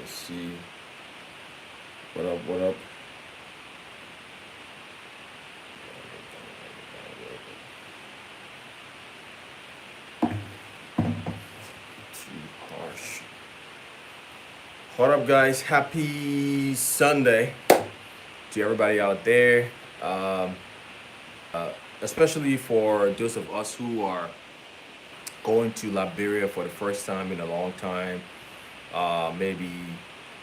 Let's see. What up? What up? Too harsh. What up, guys? Happy Sunday to everybody out there. Um, Especially for those of us who are going to Liberia for the first time in a long time. Maybe,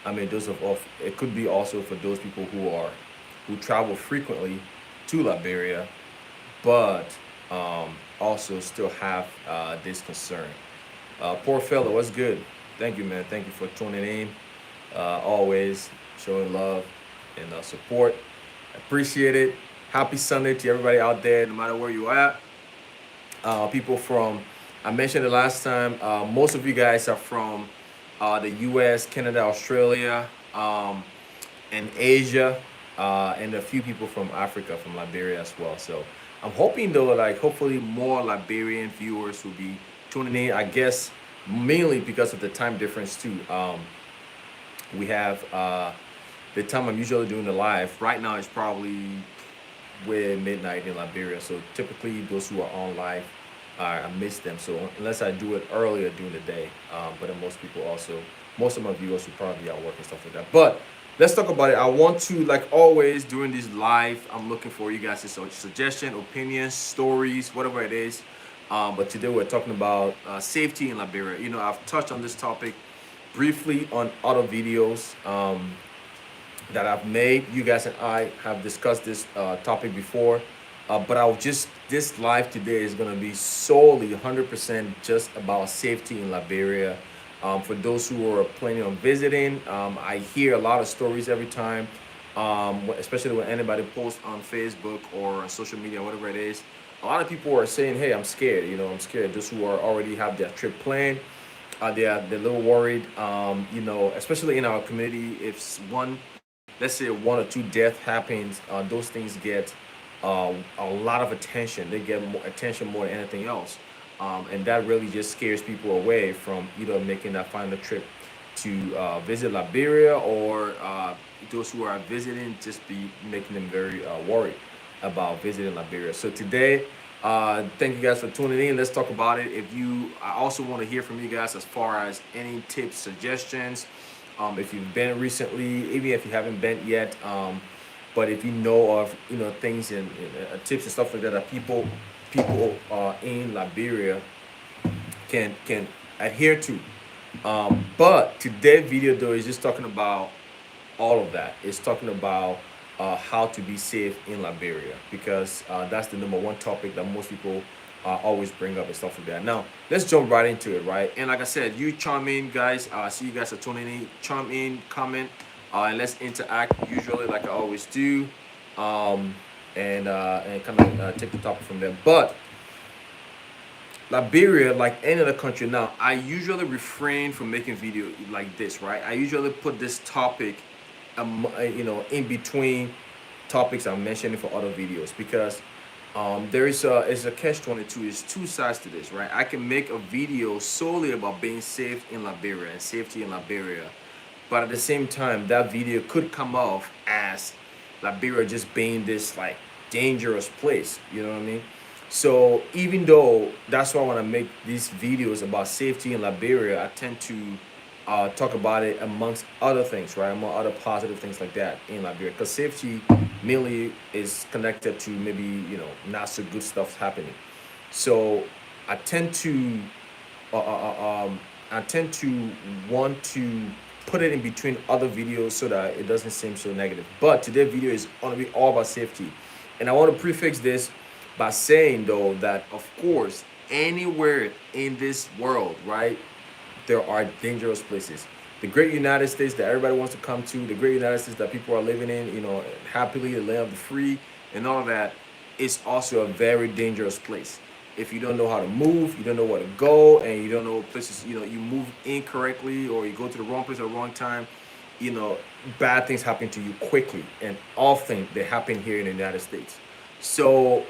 I mean, those of it could be also for those people who travel frequently to Liberia, but also still have this concern. Poor fella, what's good? Thank you, man. Thank you for tuning in. Always showing love and support. Appreciate it. Happy Sunday to everybody out there, no matter where you are at. People from, I mentioned it last time, most of you guys are from the US, Canada, Australia, and Asia, and a few people from Africa, from Liberia as well. So I'm hoping though, like hopefully more Liberian viewers will be tuning in. I guess mainly because of the time difference too. We have the time I'm usually doing the live right now is probably way midnight in Liberia. So typically those who are on live, I miss them. So unless I do it earlier during the day, but then most people also, most of my viewers will probably be at work and stuff like that. But let's talk about it. I want to, like always, during this live, I'm looking for you guys' suggestion, opinions, stories, whatever it is. But today we're talking about safety in Liberia. You know, I've touched on this topic briefly on other videos that I've made. You guys and I have discussed this topic before, but this live today is going to be solely 100% just about safety in Liberia. For those who are planning on visiting, I hear a lot of stories every time, especially when anybody posts on Facebook or social media, whatever it is. A lot of people are saying, "Hey, I'm scared. You know, I'm scared." Those who are already have their trip planned, they're a little worried. You know, especially in our community, if let's say one or two death happens, those things get a lot of attention. They get more attention more than anything else, and that really just scares people away from either making that final trip to visit Liberia, or those who are visiting just be making them very worried about visiting Liberia. So today, thank you guys for tuning in. Let's talk about it. I also want to hear from you guys as far as any tips, suggestions. If you've been recently, even if you haven't been yet, but if you know of things and tips and stuff like that that people in Liberia can adhere to. But today's video though is just talking about all of that. It's talking about how to be safe in Liberia, because that's the number one topic that most people always bring up and stuff like that. Now, let's jump right into it, right? And like I said, you chime in, guys. See you guys are tuning in. Chime in, comment, and let's interact. Usually, like I always do, and kind of take the topic from there. But Liberia, like any other country now, I usually refrain from making video like this, right? I usually put this topic, in between topics I'm mentioning for other videos, because there is a catch-22. It's two sides to this, right? I can make a video solely about being safe in Liberia and safety in Liberia, but at the same time, that video could come off as Liberia just being this like dangerous place. You know what I mean? So even though that's why when I make these videos about safety in Liberia, I tend to talk about it amongst other things, right? Among other positive things like that in Liberia, because safety mainly is connected to maybe not so good stuff happening. So I tend to uh, uh, uh, um, want to put it in between other videos so that it doesn't seem so negative. But today's video is going to be all about safety, and I want to prefix this by saying though that of course anywhere in this world, right, there are dangerous places. The great United States that everybody wants to come to, the great United States that people are living in, happily, the land of the free and all of that, is also a very dangerous place. If you don't know how to move, you don't know where to go, and you don't know places, you move incorrectly or you go to the wrong place at the wrong time, bad things happen to you quickly, and often they happen here in the United States. So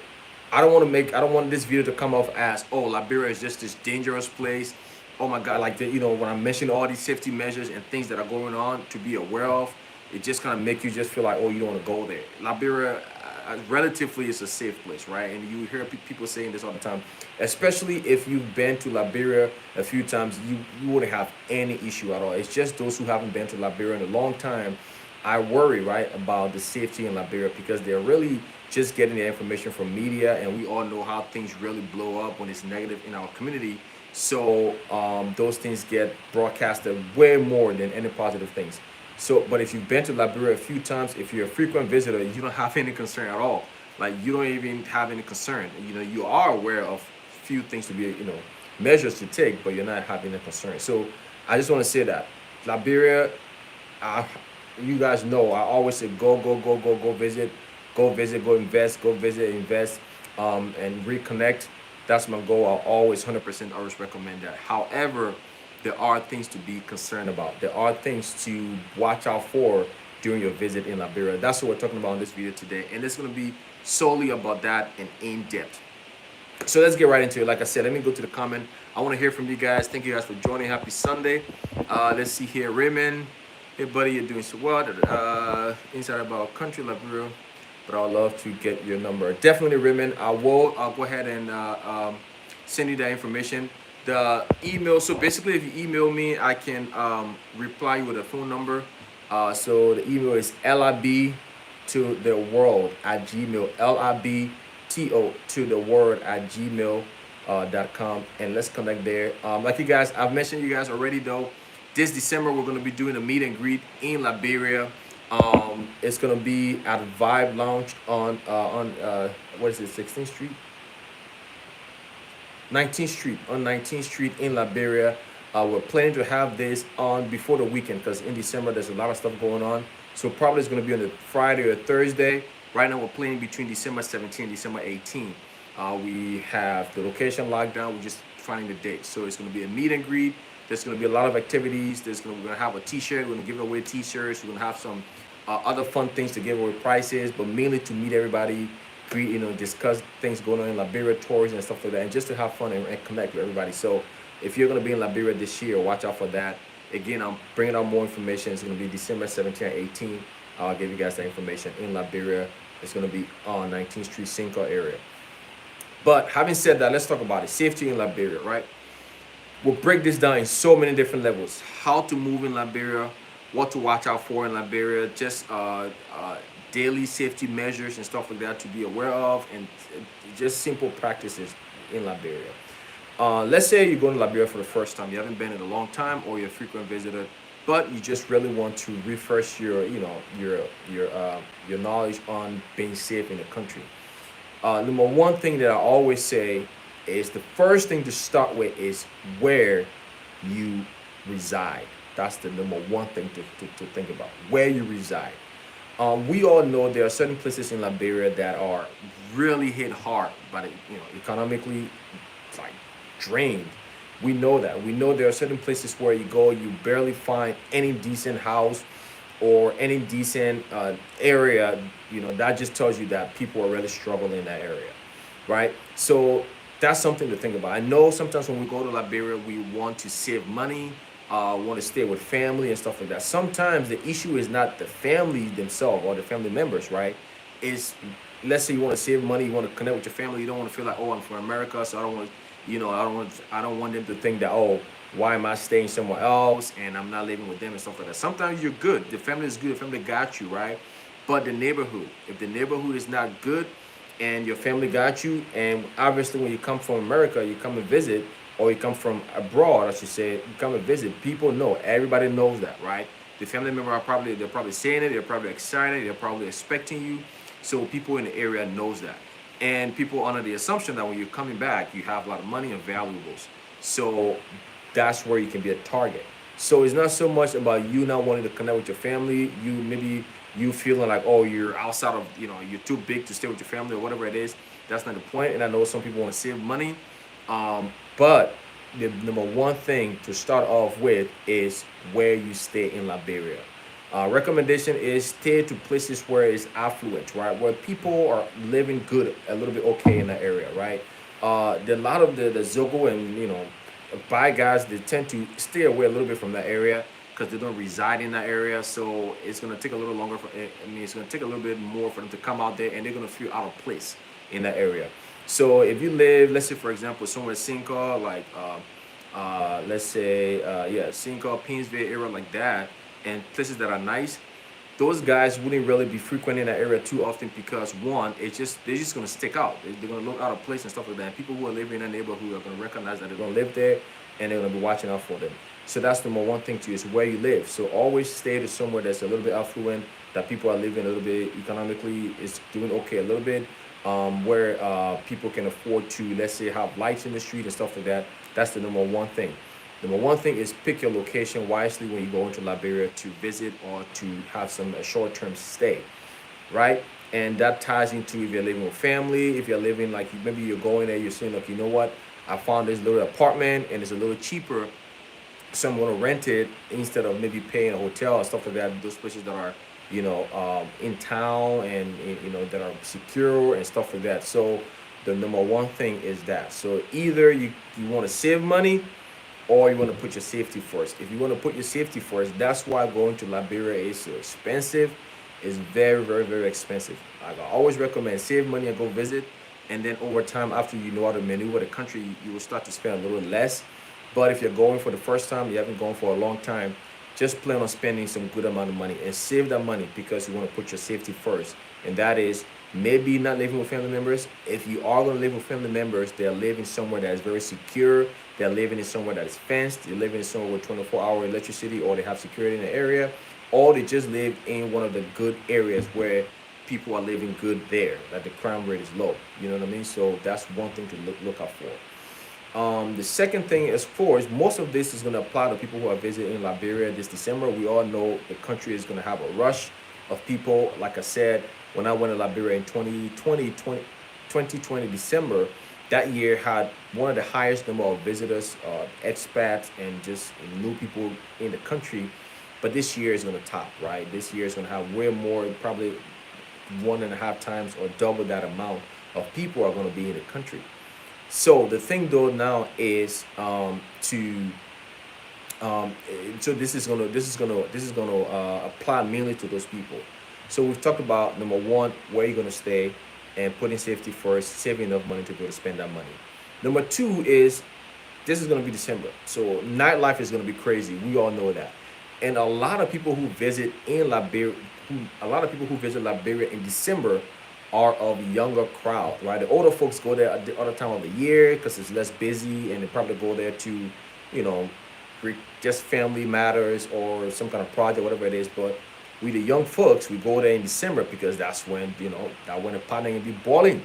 I don't want this video to come off as, oh, Liberia is just this dangerous place oh my God, like you know, when I mention all these safety measures and things that are going on to be aware of, it just kind of make you just feel like, oh, you don't want to go there. Liberia, relatively, is a safe place, right? And you hear people saying this all the time, especially if you've been to Liberia a few times, you wouldn't have any issue at all. It's just those who haven't been to Liberia in a long time, I worry, right, about the safety in Liberia because they're really just getting the information from media, and we all know how things really blow up when it's negative in our community. So those things get broadcasted way more than any positive things. So, but if you've been to Liberia a few times, if you're a frequent visitor, you don't have any concern at all. Like you don't even have any concern. You know, you are aware of few things to be, you know, measures to take, but you're not having a concern. So, I just want to say that Liberia, I, you guys know, I always say go, go, go, go, go visit, go invest, go visit, invest, and reconnect. That's my goal. I'll always 100% always recommend that. However, there are things to be concerned about. There are things to watch out for during your visit in Liberia. That's what we're talking about in this video today. And it's going to be solely about that and in depth. So let's get right into it. Like I said, let me go to the comment. I want to hear from you guys. Thank you guys for joining. Happy Sunday. Let's see here. Raymond, hey buddy, you're doing so well. Inside about country, Liberia, but I'd love to get your number. Definitely, Raymond. I'll go ahead and send you that information. The email. So basically, if you email me, I can reply you with a phone number. So the email is lib to the world at gmail. LIBTO to the word at gmail.com, and let's connect there. Like you guys, I've mentioned you guys already though. This December we're gonna be doing a meet and greet in Liberia. It's gonna be at Vibe Lounge on what is it, 16th Street? 19th Street, on 19th Street in Liberia. We're planning to have this on before the weekend because in December there's a lot of stuff going on. So probably it's going to be on a Friday or Thursday. Right now we're planning between December 17th and December 18th. We have the location locked down. We're just finding the date. So it's going to be a meet and greet. There's going to be a lot of activities. We're going to have a T-shirt. We're going to give away T-shirts. We're going to have some other fun things to give away prices, but mainly to meet everybody, you know, discuss things going on in Liberia, tours and stuff like that, and just to have fun and connect with everybody. So if you're going to be in Liberia this year, watch out for that. Again, I'm bringing out more information. It's going to be December 17th and 18th. I'll give you guys that information in Liberia. It's going to be on 19th Street, Cinco area. But having said that, let's talk about it. Safety in Liberia, right? We'll break this down in so many different levels. How to move in Liberia, what to watch out for in Liberia, just daily safety measures and stuff like that to be aware of, and just simple practices in Liberia. Let's say you're going to Liberia for the first time. You haven't been in a long time, or you're a frequent visitor, but you just really want to refresh your, you know, your knowledge on being safe in the country. Number one thing that I always say is the first thing to start with is where you reside. That's the number one thing to think about, where you reside. We all know there are certain places in Liberia that are really hit hard by the, you know, economically, like drained. We know that. We know there are certain places where you go, you barely find any decent house or any decent area. You know, that just tells you that people are really struggling in that area, right? So that's something to think about. I know sometimes when we go to Liberia, we want to save money, want to stay with family and stuff like that. Sometimes the issue is not the family themselves or the family members, right? Is, let's say you want to save money, you want to connect with your family, you don't want to feel like, oh, I'm from America, so I don't want, you know, I don't want them to think that, oh, why am I staying somewhere else and I'm not living with them and stuff like that. Sometimes you're good. The family is good. The family got you, right? But the neighborhood, if the neighborhood is not good and your family got you, and obviously when you come from America, you come and visit, or you come from abroad, I should say, you come and visit, people know, everybody knows that, right? The family member they're probably saying it, they're probably excited, they're probably expecting you. So people in the area knows that. And people under the assumption that when you're coming back, you have a lot of money and valuables. So that's where you can be a target. So it's not so much about you not wanting to connect with your family. You feeling like, oh, you're outside of, you know, you're too big to stay with your family or whatever it is. That's not the point. And I know some people want to save money. But the number one thing to start off with is where you stay in Liberia. Recommendation is stay to places where it's affluent, right? Where people are living good, a little bit okay in that area, right? A lot of the Zogo and, you know, by guys, they tend to stay away a little bit from that area because they don't reside in that area. So it's gonna take a little longer for. I mean, it's gonna take a little bit more for them to come out there, and they're gonna feel out of place in that area. So if you live, let's say for example, somewhere Cinco, like let's say yeah, Cinco, Painesville area like that, and places that are nice, those guys wouldn't really be frequenting that area too often because one, it's just they're just gonna stick out. They're gonna look out of place and stuff like that. And people who are living in that neighborhood are gonna recognize that they don't live there, and they're gonna be watching out for them. So that's number one thing too, is where you live. So always stay to somewhere that's a little bit affluent, that people are living a little bit economically, is doing okay a little bit, where people can afford to, let's say, have lights in the street and stuff like that. That's the number one thing. Number one thing is pick your location wisely when you go into Liberia to visit or to have some short-term stay, right? And that ties into if you're living with family, if you're living like maybe you're going there, you're saying like, you know what, I found this little apartment and it's a little cheaper, so I'm gonna rent it instead of maybe paying a hotel or stuff like that. Those places that are, in town and that are secure and stuff like that. So the number one thing is that. So either you want to save money or you want to put your safety first. If you want to put your safety first, that's why going to Liberia is so expensive. It's very, very, very expensive. I always recommend save money and go visit. And then over time, after you know how to maneuver the country, you will start to spend a little less. But if you're going for the first time, you haven't gone for a long time, just plan on spending some good amount of money and save that money because you want to put your safety first. And that is maybe not living with family members. If you are going to live with family members, they're living somewhere that is very secure. They're living in somewhere that is fenced. They're living in somewhere with 24-hour electricity, or they have security in the area, or they just live in one of the good areas where people are living good there, that the crime rate is low. You know what I mean? So that's one thing to look out for. The second thing is most of this is going to apply to people who are visiting Liberia this December. We all know the country is going to have a rush of people. Like I said, when I went to Liberia in 2020 December, that year had one of the highest number of visitors, expats, and just new people in the country. But this year is going to top, right? This year is going to have way more, probably 1.5 times or double that amount of people are going to be in the country. So the thing though now is so this is gonna apply mainly to those people. So we've talked about number one, where you're gonna stay, and putting safety first, saving enough money to be able to spend that money. Number two is this is gonna be December, so nightlife is gonna be crazy. We all know that, and a lot of people who visit Liberia in December are of younger crowd, right? The older folks go there at the other time of the year because it's less busy, and they probably go there to, just family matters or some kind of project, whatever it is. But we, the young folks, we go there in December because that's when, that when the pot ain't be boiling.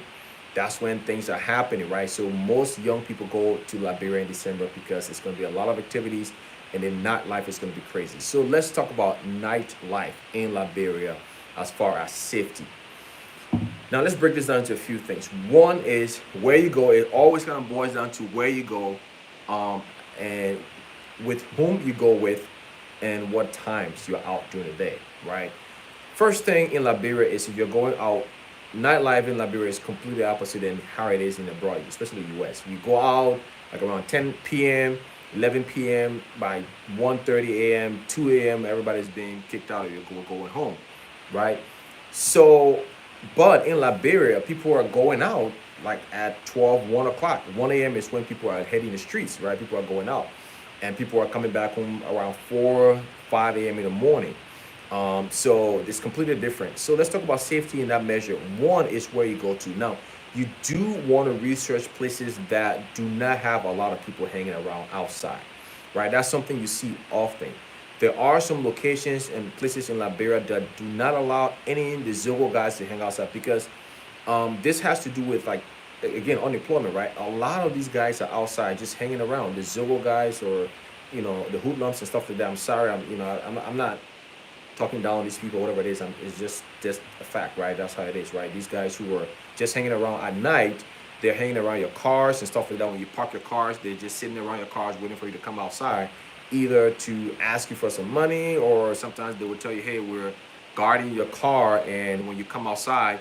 That's when things are happening, right? So most young people go to Liberia in December because it's going to be a lot of activities, and then nightlife is going to be crazy. So let's talk about nightlife in Liberia as far as safety. Now let's break this down into a few things. One is where you go. It always kind of boils down to where you go, and with whom you go with, and what times you're out during the day, right? First thing in Liberia is if you're going out, nightlife in Liberia is completely opposite than how it is in abroad, especially the US. You go out like around 10 p.m., 11 p.m., by 1:30 a.m., 2 a.m., everybody's being kicked out, or you're going home, right? So, but in Liberia, people are going out like at 12, 1 o'clock. 1 a.m. is when people are heading the streets, right? People are going out, and people are coming back home around 4, 5 a.m. in the morning. So it's completely different. So let's talk about safety in that measure. One is where you go to. Now, you do want to research places that do not have a lot of people hanging around outside, right? That's something you see often. There are some locations and places in Liberia that do not allow any of the Zogo guys to hang outside because this has to do with, like, again, unemployment, right? A lot of these guys are outside just hanging around. The Zogo guys, or the hoodlums and stuff like that. I'm sorry, I'm not talking down on these people, whatever it is. It's just a fact, right? That's how it is, right? These guys who are just hanging around at night, they're hanging around your cars and stuff like that. When you park your cars, they're just sitting around your cars waiting for you to come outside, either to ask you for some money, or sometimes they will tell you, hey, we're guarding your car, and when you come outside,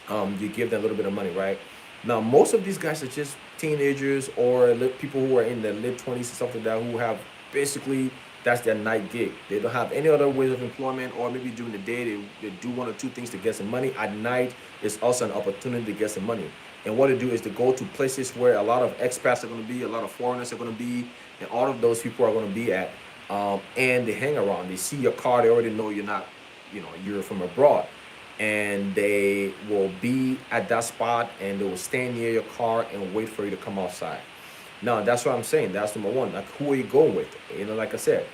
you give them a little bit of money, right? Now, most of these guys are just teenagers or people who are in their late 20s and stuff like that, who have basically that's their night gig. They don't have any other ways of employment, or maybe during the day they do one or two things to get some money. At night, it's also an opportunity to get some money. And what they do is they go to places where a lot of expats are going to be, a lot of foreigners are going to be, and all of those people are going to be at. And they hang around. They see your car. They already know you're not, you're from abroad, and they will be at that spot and they will stand near your car and wait for you to come outside. Now, that's what I'm saying. That's number one. Like, who are you going with? Like I said,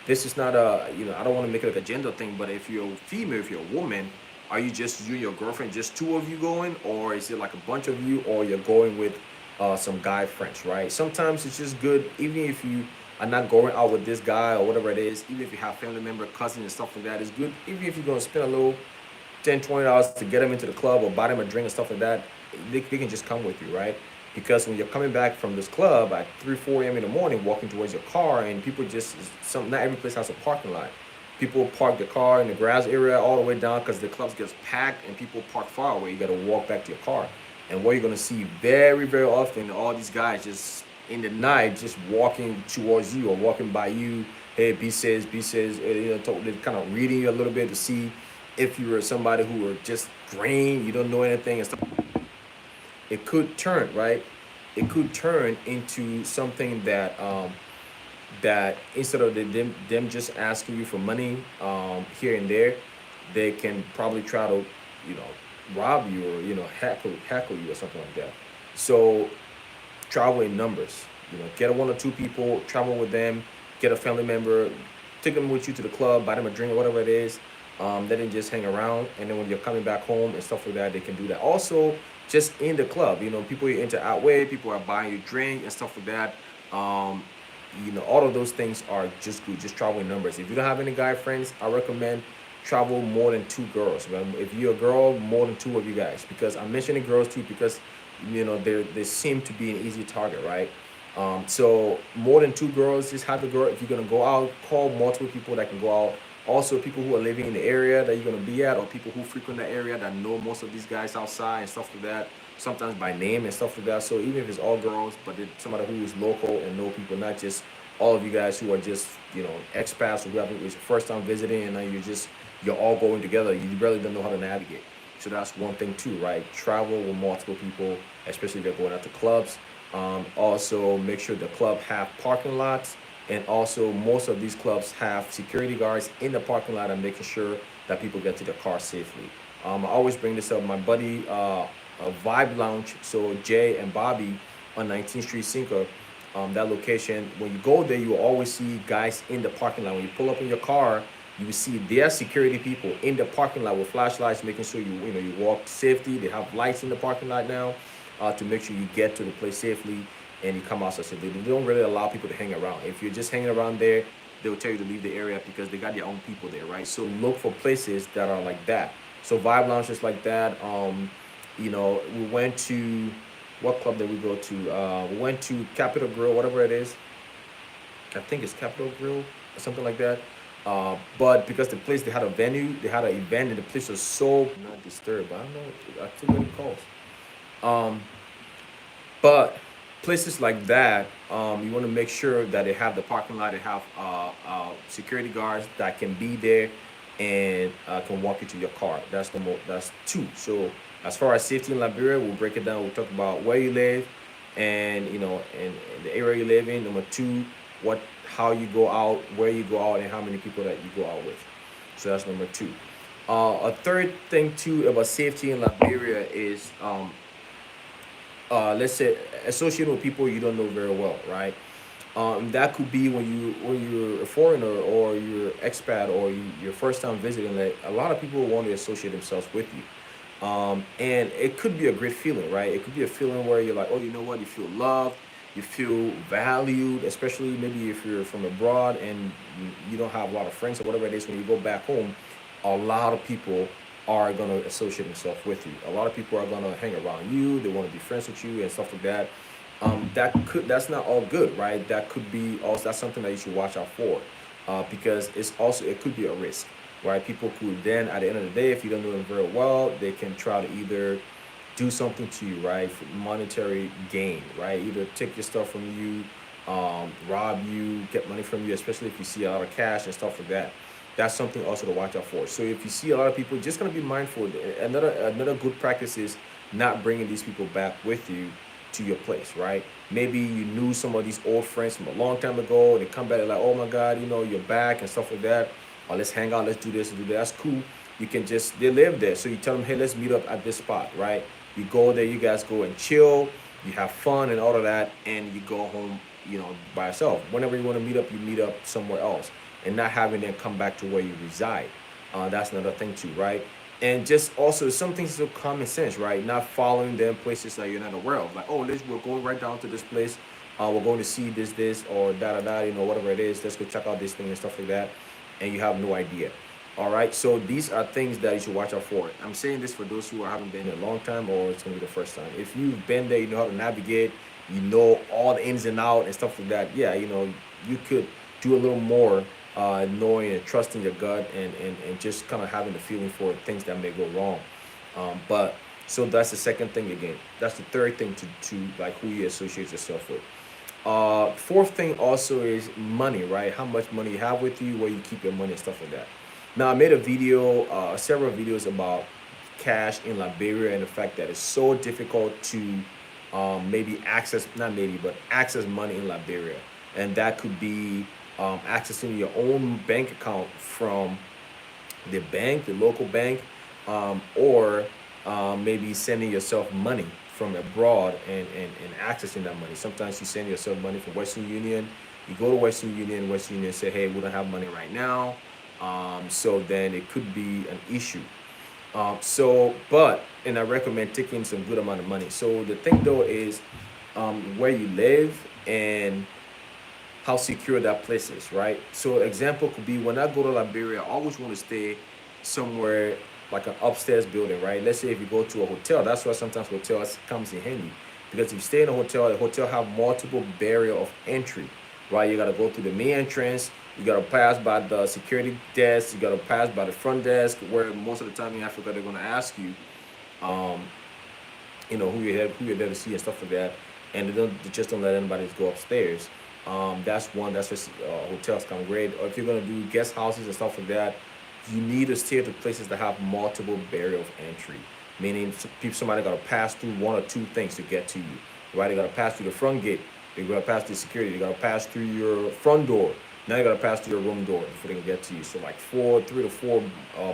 this is not a, I don't want to make it like a gender thing, but if you're a female, if you're a woman, are you just you and your girlfriend, just two of you going, or is it like a bunch of you, or you're going with some guy friends, right? Sometimes it's just good, even if you are not going out with this guy or whatever it is, even if you have family member, cousins, and stuff like that, it's good. Even if you're going to spend a little $10, $20 to get them into the club or buy them a drink and stuff like that, they can just come with you, right? Because when you're coming back from this club at 3, 4 a.m. in the morning, walking towards your car, and people just, not every place has a parking lot. People park the car in the grass area all the way down because the clubs gets packed and people park far away. You got to walk back to your car. And what you're going to see very, very often, all these guys just in the night, just walking towards you or walking by you. Hey, B says, they're kind of reading you a little bit to see if you were somebody who were just green, you don't know anything and stuff. It could turn, right? It could turn into something that instead of them just asking you for money here and there, they can probably try to, rob you or heckle you or something like that. So travel in numbers. Get one or two people, travel with them, get a family member, take them with you to the club, buy them a drink or whatever it is. They didn't just hang around, and then when you're coming back home and stuff like that, they can do that. Also, just in the club, people you enter out with, people are buying you drink and stuff like that. All of those things are just good. Just travel in numbers. If you don't have any guy friends, I recommend travel more than two girls. If you're a girl, more than two of you guys. Because I'm mentioning girls too, because they seem to be an easy target, right? So more than two girls, just have a girl. If you're gonna go out, call multiple people that can go out. Also, people who are living in the area that you're gonna be at, or people who frequent the area that know most of these guys outside and stuff like that. Sometimes by name and stuff like that. So even if it's all girls, but it's somebody who is local and know people, not just all of you guys who are just expats or whoever it's your first time visiting, and now you're all going together. You really don't know how to navigate. So that's one thing too, right? Travel with multiple people, especially if you're going out to clubs. Also, make sure the club have parking lots, and also most of these clubs have security guards in the parking lot and making sure that people get to their car safely. I always bring this up. My buddy, a Vibe Lounge, so Jay and Bobby on 19th Street Cinco, that location. When you go there, you will always see guys in the parking lot. When you pull up in your car, you will see their security people in the parking lot with flashlights, making sure you walk safety. They have lights in the parking lot now to make sure you get to the place safely and you come out safely. They don't really allow people to hang around. If you're just hanging around there, they'll tell you to leave the area because they got their own people there, right? So look for places that are like that. So Vibe Lounge is like that. We went to, what club did we go to? We went to Capitol Grill, whatever it is. I think it's Capitol Grill or something like that. But because the place, they had a venue, they had an event, and the place was so not disturbed. I don't know. I too many calls. Um, but places like that, you want to make sure that they have the parking lot, they have security guards that can be there and can walk you to your car. That's two. So as far as safety in Liberia, we'll break it down. We'll talk about where you live, and and the area you live in. Number two, how you go out, where you go out, and how many people that you go out with. So that's number two. A third thing too about safety in Liberia is let's say associating with people you don't know very well, right? That could be when you're a foreigner or you're expat or you're first time visiting. Like, a lot of people want to associate themselves with you. And it could be a great feeling, right? It could be a feeling where you're like, oh, you know what? You feel loved, you feel valued, especially maybe if you're from abroad and you don't have a lot of friends or whatever it is. When you go back home, a lot of people are going to associate themselves with you. A lot of people are going to hang around you. They want to be friends with you and stuff like that. That's not all good, right? That could be also, that's something that you should watch out for, because it could be a risk, right? People could then, at the end of the day, if you don't know them very well, they can try to either do something to you, right? For monetary gain, right? Either take your stuff from you, rob you, get money from you, especially if you see a lot of cash and stuff like that. That's something also to watch out for. So if you see a lot of people, just gonna be mindful. Another good practice is not bringing these people back with you to your place, right? Maybe you knew some of these old friends from a long time ago. They come back, they're like, oh my God, you're back and stuff like that. Or let's hang out, let's do this, and do that. That's cool. You can just, they live there. So you tell them, hey, let's meet up at this spot, right? You go there, you guys go and chill, you have fun and all of that, and you go home, by yourself. Whenever you want to meet up, you meet up somewhere else and not having them come back to where you reside. That's another thing too, right? And just also some things of common sense, right? Not following them places that you're not aware of. Like, oh, we're going right down to this place. We're going to see this, or da da da, whatever it is. Let's go check out this thing and stuff like that. And you have no idea. All right. So these are things that you should watch out for. I'm saying this for those who haven't been in a long time or it's going to be the first time. If you've been there, you know how to navigate, you know all the ins and out and stuff like that. Yeah, you could do a little more knowing and trusting your gut and just kind of having the feeling for things that may go wrong. But so that's the second thing again. That's the third thing to like who you associate yourself with. Fourth thing also is money, right? How much money you have with you, where you keep your money and stuff like that. Now I made a video, several videos about cash in Liberia and the fact that it's so difficult to maybe access, not maybe, but access money in Liberia. And that could be accessing your own bank account from the bank, the local bank, or maybe sending yourself money from abroad and accessing that money. Sometimes you send yourself money from Western Union. You go to Western Union say, hey, we don't have money right now. So then it could be an issue. And I recommend taking some good amount of money. So the thing though is where you live and how secure that place is, right? So example could be when I go to Liberia, I always want to stay somewhere like an upstairs building, right? Let's say if you go to a hotel, that's why sometimes hotels comes in handy. Because if you stay in a hotel, the hotel have multiple barrier of entry, right? You gotta go through the main entrance, you gotta pass by the security desk, you gotta pass by the front desk, where most of the time in Africa they're gonna ask you, um, who you're there to see and stuff like that, and they just don't let anybody go upstairs. That's one. That's just hotels come great. Or if you're gonna do guest houses and stuff like that, you need to stay to places that have multiple barrier of entry. Meaning, somebody gotta pass through one or two things to get to you. Right? They gotta pass through the front gate. They gotta pass through security. They gotta pass through your front door. Now you gotta pass through your room door before they can get to you. So like 3 to 4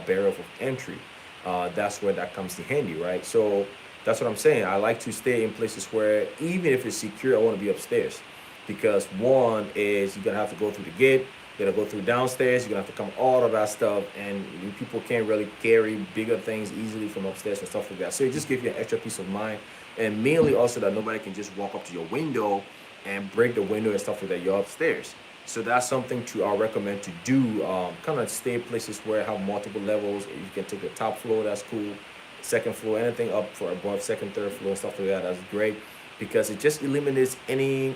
barriers of entry. That's where that comes in handy, right? So that's what I'm saying. I like to stay in places where even if it's secure, I want to be upstairs because one is you're gonna have to go through the gate, you're gonna go through downstairs, you're gonna have to come all of that stuff, and people can't really carry bigger things easily from upstairs and stuff like that. So it just gives you an extra peace of mind, and mainly also that nobody can just walk up to your window and break the window and stuff like that. You're upstairs. So that's something I recommend to do. Kind of stay places where have multiple levels. You can take the top floor, that's cool. Second floor, anything up for above second, third floor, stuff like that. That's great because it just eliminates any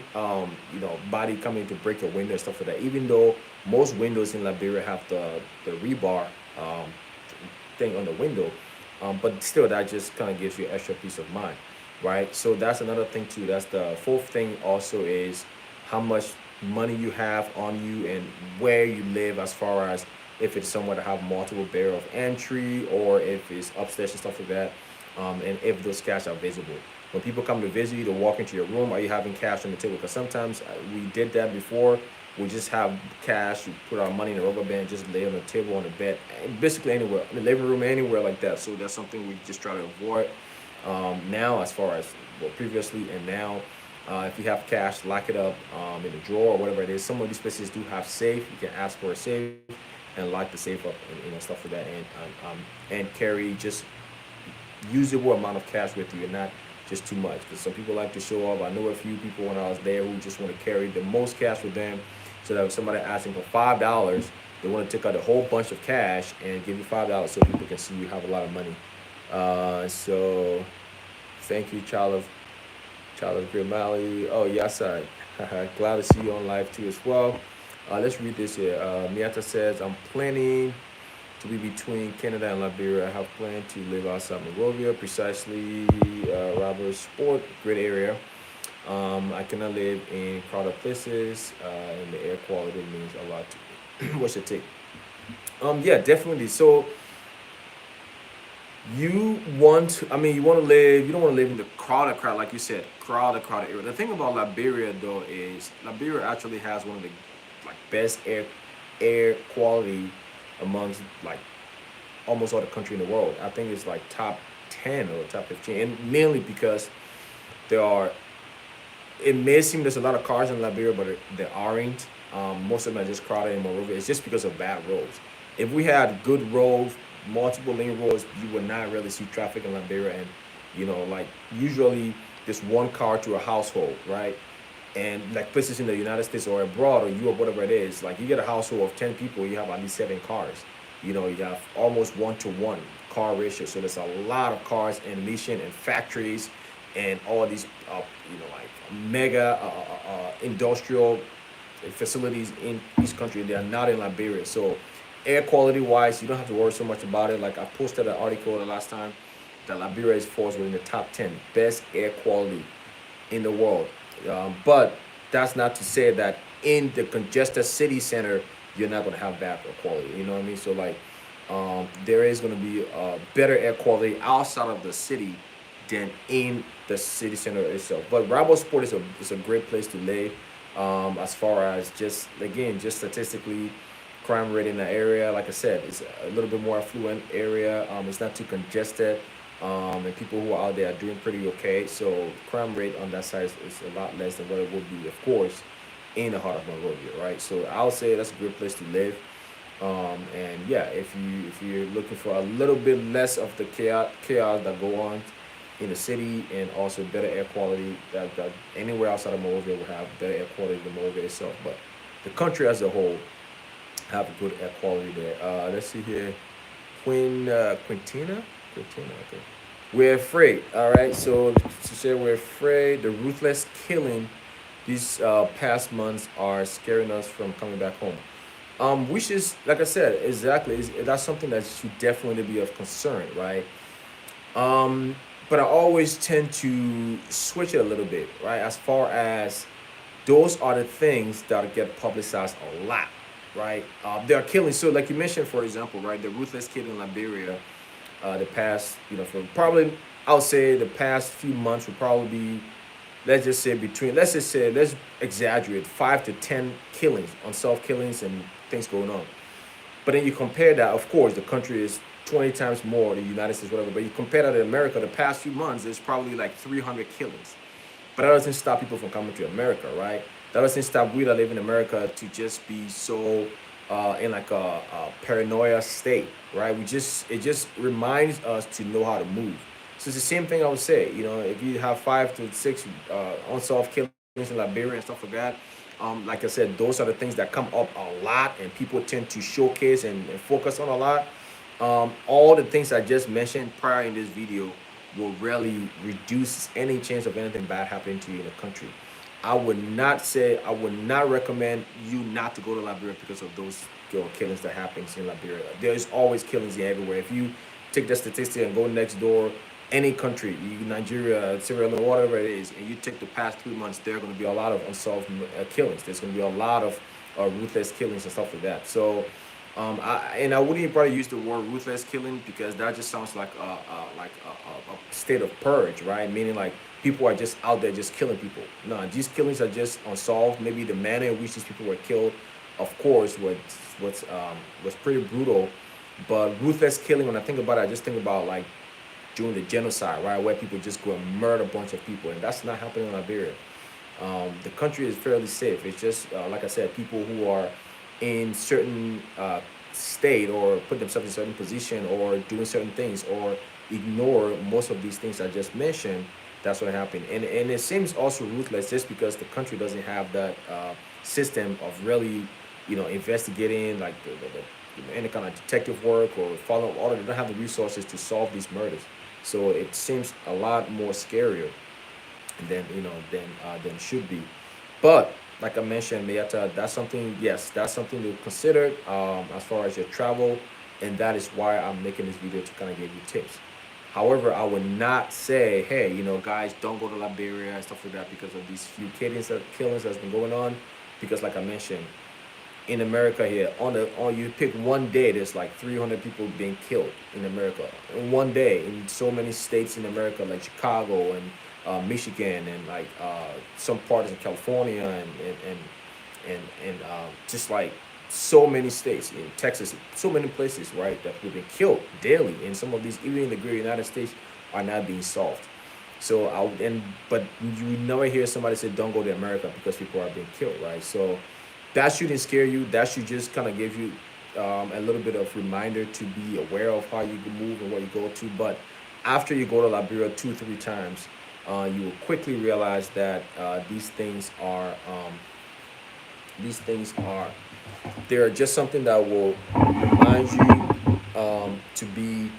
body coming to break your window and stuff like that. Even though most windows in Liberia have the rebar thing on the window, but still that just kind of gives you extra peace of mind, right? So that's another thing too. That's the fourth thing. Also is how much money you have on you and where you live, as far as if it's somewhere to have multiple barrier of entry or if it's upstairs and stuff like that, and if those cash are visible. When people come to visit you, to walk into your room, are you having cash on the table? Because sometimes we did that before. We just have cash, we put our money in a rubber band, just lay on the table, on the bed, basically anywhere, in the living room, anywhere like that. So that's something we just try to avoid now, as far as previously and now. If you have cash, lock it up in a drawer or whatever it is. Some of these places do have safe. You can ask for a safe and lock the safe up and stuff like that, and carry just usable amount of cash with you and not just too much. Because some people like to show off. I know a few people when I was there who just want to carry the most cash with them, so that if somebody asking for $5, they want to take out a whole bunch of cash and give you $5 so people can see you have a lot of money. So thank you, Child of Grimali. Oh, yes, I glad to see you on live too as well. Let's read this here. Miata says, I'm planning to be between Canada and Liberia. I have planned to live outside Monrovia, precisely Roberts Sport, great area. I cannot live in crowded places, and the air quality means a lot to me. What's your take? Yeah, definitely. So you want to live. You don't want to live in the crowd, like you said, crowded area. The thing about Liberia though is Liberia actually has one of the like best air quality amongst like almost all the country in the world. I think it's like top 10 or top 15, and mainly because there are. It may seem there's a lot of cars in Liberia, but there aren't. Most of them are just crowded in Monrovia. It's just because of bad roads. If we had good roads, multiple lane roads, you would not really see traffic in Liberia. And like usually there's one car to a household, right? And like places in the United States or abroad or Europe, whatever it is, like you get a household of 10 people, you have at least 7 cars. You have almost 1-to-1 car ratio. So there's a lot of cars and mission and factories and all these, like mega industrial facilities in each country. They are not in Liberia. So air quality wise, you don't have to worry so much about it. Like I posted an article the last time that Liberia is falls within the top 10 best air quality in the world. But that's not to say that in the congested city center you're not going to have bad air quality. You know what I mean? So like there is going to be better air quality outside of the city than in the city center itself. But Bravo Sport is a great place to live. As far as just again just statistically crime rate in the area, like I said, it's a little bit more affluent area. It's not too congested, and people who are out there are doing pretty okay. So crime rate on that side is a lot less than what it would be, of course, in the heart of Monrovia, right? So I would say that's a great place to live. And yeah, if you're looking for a little bit less of the chaos that go on in the city and also better air quality, that anywhere outside of Monrovia will have better air quality than Monrovia itself. But the country as a whole have a good air quality there. Let's see here. Quintina, okay. We're afraid. All right. So to say we're afraid, the ruthless killing these past months are scaring us from coming back home. Which is, like I said, exactly, that's something that should definitely be of concern, right? But I always tend to switch it a little bit, right? As far as those are the things that get publicized a lot, right? They are killing. So, like you mentioned, for example, right, the ruthless kid in Liberia, the past, for probably, I would say the past few months would probably be, let's exaggerate, 5 to 10 killings, unsolved killings and things going on. But then you compare that, of course, the country is 20 times more, the United States, whatever. But you compare that to America, the past few months, there's probably like 300 killings. But that doesn't stop people from coming to America, right? That doesn't stop we that live in America to just be so in like a paranoia state, right? It just reminds us to know how to move. So it's the same thing I would say. If you have 5 to 6 unsolved killings in Liberia and stuff like that, like I said, those are the things that come up a lot, and people tend to showcase and focus on a lot. All the things I just mentioned prior in this video will really reduce any chance of anything bad happening to you in the country. I would not recommend you not to go to Liberia because of those killings that happens in Liberia. There's always killings everywhere. If you take the statistic and go next door, any country, Nigeria, Sierra Leone, whatever it is, and you take the past 3 months, there are going to be a lot of unsolved killings. There's going to be a lot of ruthless killings and stuff like that. So I wouldn't probably use the word ruthless killing because that just sounds like a state of purge, right? Meaning like people are just out there just killing people. No, these killings are just unsolved. Maybe the manner in which these people were killed, of course, was pretty brutal. But ruthless killing, when I think about it, I just think about like during the genocide, right, where people just go and murder a bunch of people, and that's not happening in Liberia. The country is fairly safe. It's just like I said, people who are in certain state or put themselves in certain position or doing certain things or ignore most of these things I just mentioned. That's what happened, and it seems also ruthless just because the country doesn't have that system of really, investigating like any kind of detective work or follow up order. They don't have the resources to solve these murders, so it seems a lot more scarier than it should be. But like I mentioned, Mayata, that's something. Yes, that's something to consider as far as your travel. and that is why I'm making this video to kind of give you tips. However, I would not say, hey, guys, don't go to Liberia and stuff like that because of these few killings that's been going on. Because, like I mentioned, in America here, on you pick one day, there's like 300 people being killed in America in one day in so many states in America, like Chicago and Michigan and like some parts of California and just like so many states in Texas, so many places, right, that have been killed daily, and some of these, even in the great United States, are not being solved. So but you never hear somebody say don't go to America because people are being killed, right? So that shouldn't scare you. That should just kind of give you a little bit of reminder to be aware of how you can move and where you go to. But after you go to Liberia 2-3 times, you will quickly realize that these things are they're just something that will remind you to be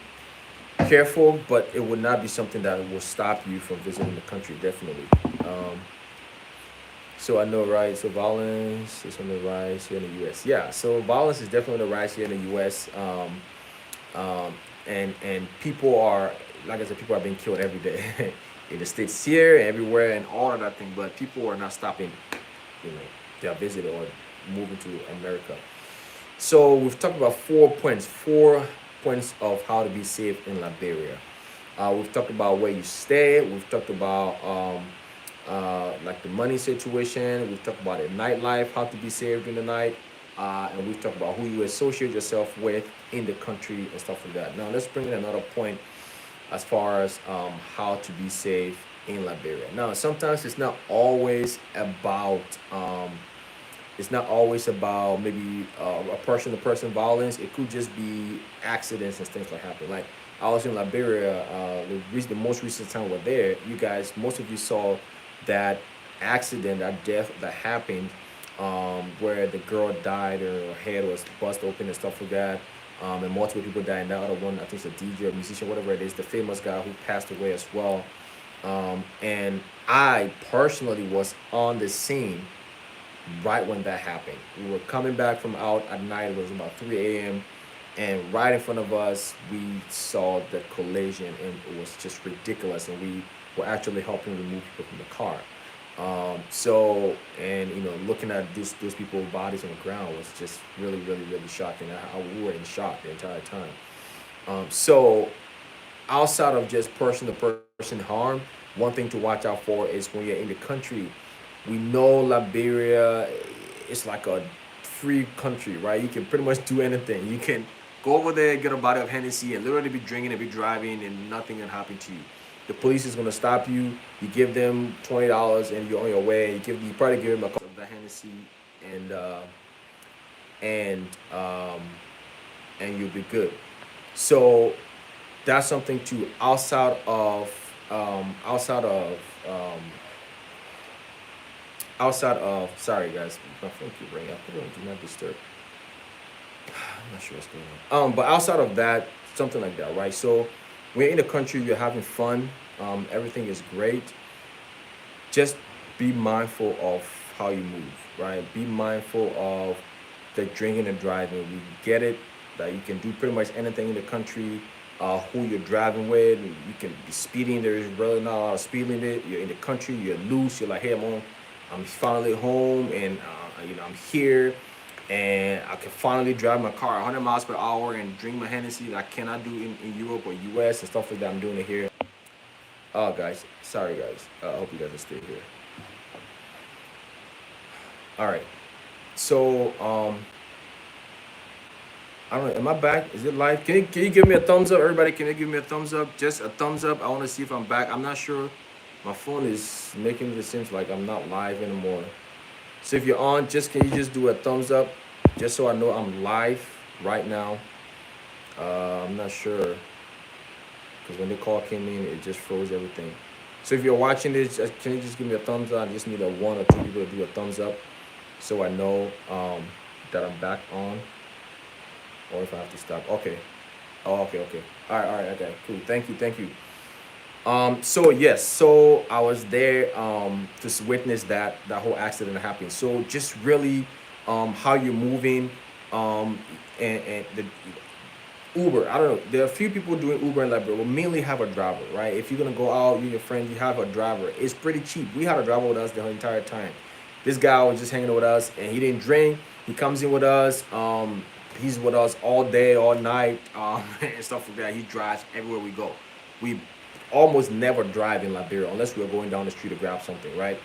careful, but it would not be something that will stop you from visiting the country, definitely. So I know, right? So violence is on the rise here in the U.S. Yeah, so violence is definitely on the rise here in the U.S. And people are, like I said, people are being killed every day in the states here, everywhere, and all of that thing. But people are not stopping, their visit or moving to America. So we've talked about 4 points of how to be safe in Liberia. We've talked about where you stay. We've talked about like the money situation. We've talked about the nightlife, how to be safe during the night, and we've talked about who you associate yourself with in the country and stuff like that. Now let's bring in another point as far as how to be safe in Liberia. Now sometimes it's not always about maybe a person-to-person violence. It could just be accidents and things like happen. Like I was in Liberia, the most recent time we were there. You guys, most of you saw that accident, that death that happened, where the girl died, her head was bust open and stuff like that, and multiple people died. And that other one, I think it's a DJ or musician, whatever it is, the famous guy who passed away as well. And I personally was on the scene right when that happened. We were coming back from out at night. It was about 3 a.m. And right in front of us, we saw the collision, and it was just ridiculous. And we were actually helping remove people from the car. Looking at those people's bodies on the ground was just really, really, really shocking. We were in shock the entire time. So outside of just person-to-person harm, one thing to watch out for is when you're in the country. We know Liberia is like a free country, right? You can pretty much do anything. You can go over there, get a bottle of Hennessy, and literally be drinking and be driving, and nothing can happen to you. The police is gonna stop you. You give them $20, and you're on your way. You probably give them a cup of the Hennessy, and you'll be good. So that's something to outside of sorry guys, my phone keep ringing. I put it on do not disturb. I'm not sure what's going on. But outside of that, something like that, right? So we're in the country, you're having fun, everything is great. Just be mindful of how you move, right? Be mindful of the drinking and driving. We get it that you can do pretty much anything in the country. Who you're driving with, you can be speeding. There's really not a lot of speed limit. You're in the country, you're loose. You're like, hey, I'm finally home, and I'm here, and I can finally drive my car 100 miles per hour and drink my Hennessy that I cannot do in Europe or US and stuff like that. I'm doing it here. Oh, guys, sorry, guys. I hope you guys will stay here. All right. So, I don't know. Am I back? Is it live? Can you give me a thumbs up, everybody? Can you give me a thumbs up? Just a thumbs up. I want to see if I'm back. I'm not sure. My phone is making it seem like I'm not live anymore. So if you're on, can you just do a thumbs up, just so I know I'm live right now. I'm not sure, because when the call came in, it just froze everything. So if you're watching this, can you just give me a thumbs up? I just need 1 or 2 people to do a thumbs up, so I know that I'm back on, or if I have to stop. Okay. Oh, okay. All right. Okay. Cool. Thank you. So yes, so I was there to witness that whole accident happening. So just really how you're moving, and Uber, I don't know. There are a few people doing Uber in Liberia. We'll mainly have a driver, right? If you're gonna go out, you and your friend, you have a driver. It's pretty cheap. We had a driver with us the entire time. This guy was just hanging with us, and he didn't drink. He comes in with us. He's with us all day, all night, and stuff like that. He drives everywhere we go. We almost never drive in Liberia unless we're going down the street to grab something, right?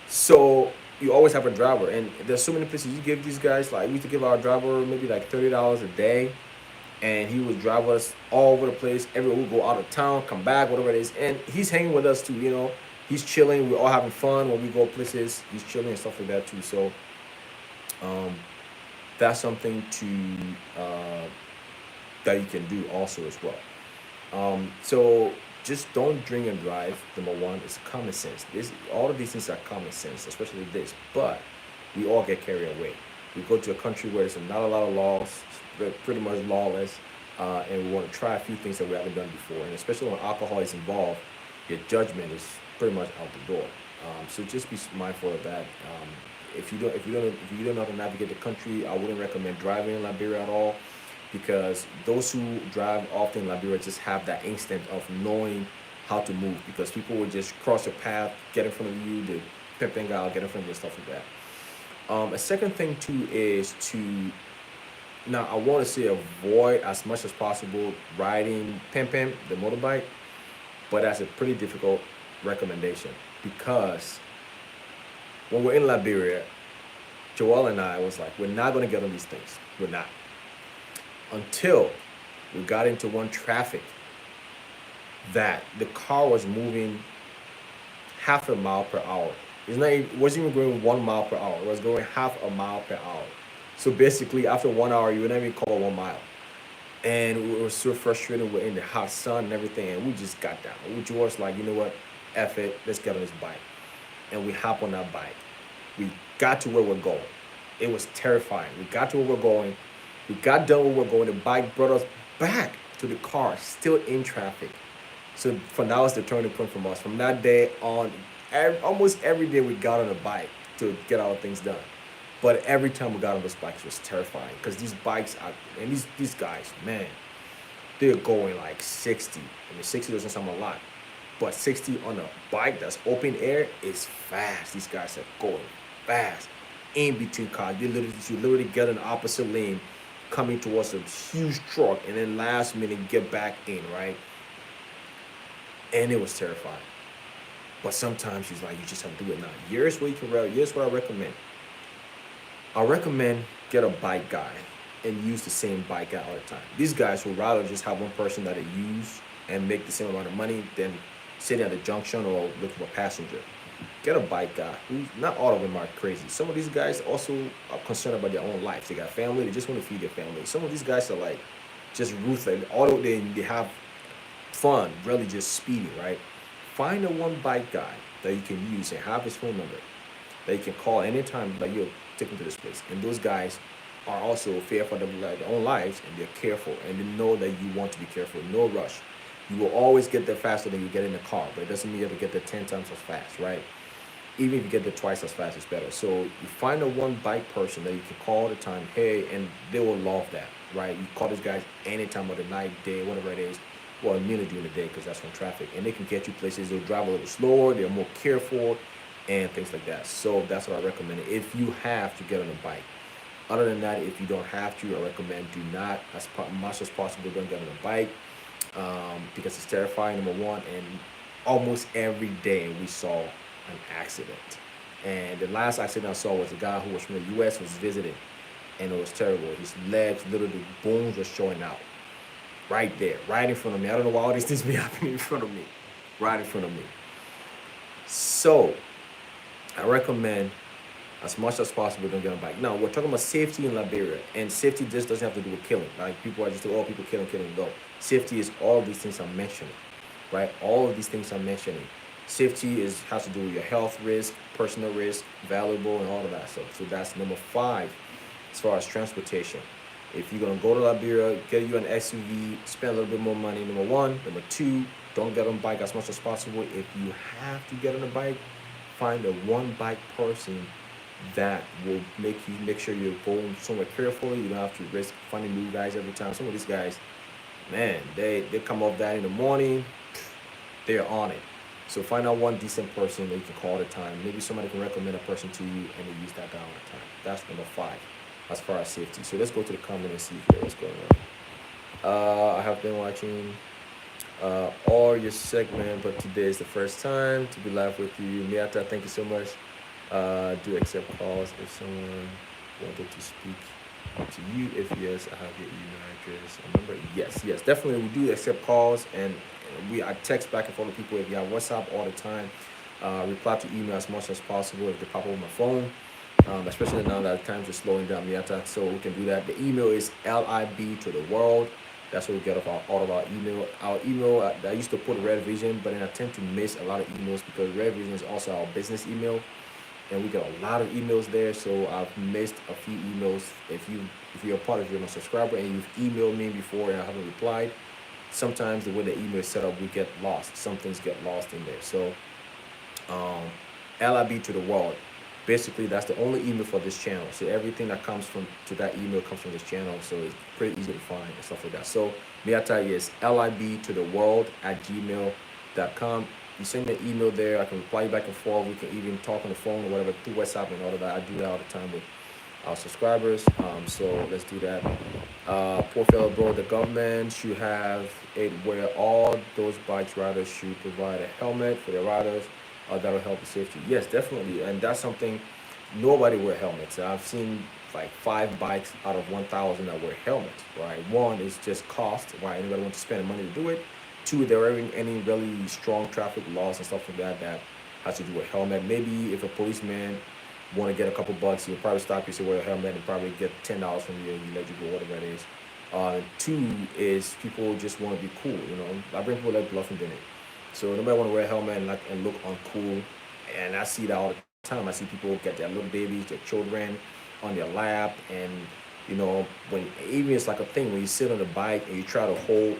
So you always have a driver, and there's so many places you give these guys. Like we used to give our driver maybe like $30 a day, and he would drive us all over the place. Everywhere we go out of town, come back, whatever it is, and he's hanging with us too. He's chilling. We're all having fun when we go places. He's chilling and stuff like that too. So, um, that's something to that you can do also as well. So just don't drink and drive. Number one is common sense. This all of these things are common sense, especially this. But we all get carried away. We go to a country where there's not a lot of laws, pretty much lawless, and we want to try a few things that we haven't done before. And especially when alcohol is involved, your judgment is pretty much out the door. So just be mindful of that. If you don't know how to navigate the country, I wouldn't recommend driving in Liberia at all, because those who drive often in Liberia just have that instinct of knowing how to move, because people will just cross your path, get in front of you, the pimping out, get in front of you, stuff like that. A second thing too is to now I want to say avoid as much as possible riding pimping, the motorbike, but that's a pretty difficult recommendation because when we're in Liberia, Joel and I was like, we're not going to get on these things. We're not. Until we got into one traffic that the car was moving half a mile per hour. It wasn't even going 1 mile per hour. It was going half a mile per hour. So basically, after 1 hour, you would never even cover 1 mile. And we were so frustrated. We're in the hot sun and everything, and we just got down. We was like, you know what? F it. Let's get on this bike. And we hop on that bike. We got to where we're going. It was terrifying. We got to where we're going. We got done where we're going. The bike brought us back to the car, still in traffic. So from that was the turning point from us. From that day on, almost every day we got on a bike to get our things done. But every time we got on those bikes, it was terrifying because these bikes are, and these guys, man, they're going like 60. I mean, 60 doesn't sound a lot, but 60 on a bike that's open air is fast. These guys are going fast in between cars. You literally get in the opposite lane coming towards a huge truck, and then last minute get back in, right? And it was terrifying. But sometimes she's like, you just have to do it now. Here's what I recommend. I recommend get a bike guy and use the same bike guy all the time. These guys would rather just have one person that they use and make the same amount of money than sitting at the junction or looking for a passenger. Get a bike guy. Not all of them are crazy. Some of these guys also are concerned about their own lives. They got family. They just want to feed their family. Some of these guys are like just ruthless. Although they have fun, really just speeding, right? Find a one bike guy that you can use and have his phone number that you can call anytime that you're taken to this place. And those guys are also fearful of their own lives, and they're careful, and they know that you want to be careful. No rush. You will always get there faster than you get in the car, but it doesn't mean you have to get there 10 times as fast, right? Even if you get there twice as fast, it's better. So you find a one bike person that you can call all the time, hey, and they will love that, right? You call these guys any time of the night, day, whatever it is. Well, mainly during the day because that's when traffic, and they can get you places. They'll drive a little slower. They're more careful, and things like that. So that's what I recommend if you have to get on a bike. Other than that, if you don't have to, I recommend do not, as much as possible, don't get on a bike because it's terrifying, number one, and almost every day we saw an accident. And the last accident I saw was a guy who was from the U.S. was visiting, and it was terrible. His legs, literally, bones were showing out right there, right in front of me. I don't know why all these things be happening in front of me, right in front of me. So I recommend as much as possible don't get on a bike. Now we're talking about safety in Liberia, and safety just doesn't have to do with killing. Like people are just people killing. No, safety is all of these things I'm mentioning, right? All of these things I'm mentioning. Safety has to do with your health risk, personal risk, valuable, and all of that stuff. So that's number 5 as far as transportation. If you're gonna go to Liberia, get you an SUV, spend a little bit more money. Number 1. Number 2, don't get on a bike as much as possible. If you have to get on a bike, find a one bike person that will make sure you're going somewhere carefully. You don't have to risk finding new guys every time. Some of these guys, man, they come off that in the morning, they're on it. So find out one decent person that you can call at a time. Maybe somebody can recommend a person to you and you use that guy all the time. That's number five as far as safety. So let's go to the comment and see what's going on. I have been watching all your segment, but today is the first time to be live with you. Miata, thank you so much. Do accept calls if someone wanted to speak to you. If yes, I have your email address and number. Yes, definitely. We do accept calls, and I text back and forth with people. If you have WhatsApp all the time, reply to email as much as possible if they pop up on my phone. Especially now that times are slowing down, Miata, so we can do that. The email is LIB to the world. That's where we get all of our email. Our email, I used to put Red Vision, but then I tend to miss a lot of emails because Red Vision is also our business email, and we get a lot of emails there. So I've missed a few emails. If you're a part of, you're a subscriber and you've emailed me before and I haven't replied, sometimes the way the email is set up, we get lost. Some things get lost in there. So LIB to the world. Basically, that's the only email for this channel. So everything that comes from to that email comes from this channel. So it's pretty easy to find and stuff like that. So Miata is LIB to the world at gmail.com. You send me an email there. I can reply you back and forth. We can even talk on the phone or whatever through WhatsApp and all of that. I do that all the time with our subscribers. So let's do that. Poor fellow bro, the government should have it where all those bike riders should provide a helmet for their riders. That'll help with safety. Yes, definitely, and that's something. Nobody wear helmets. I've seen like 5 bikes out of 1,000 that wear helmets. Right, one is just cost. Why anybody wants to spend money to do it. Two, there aren't any really strong traffic laws and stuff like that has to do with helmet. Maybe if a policeman want to get a couple bucks, he'll probably stop you, say wear a helmet, and probably get $10 from you, and he let you go, whatever it is. Two is people just want to be cool. I bring people like bluffing in it. So nobody want to wear a helmet and look uncool. And I see that all the time. I see people get their little babies, their children on their lap. And, when even it's like a thing when you sit on the bike and you try to hold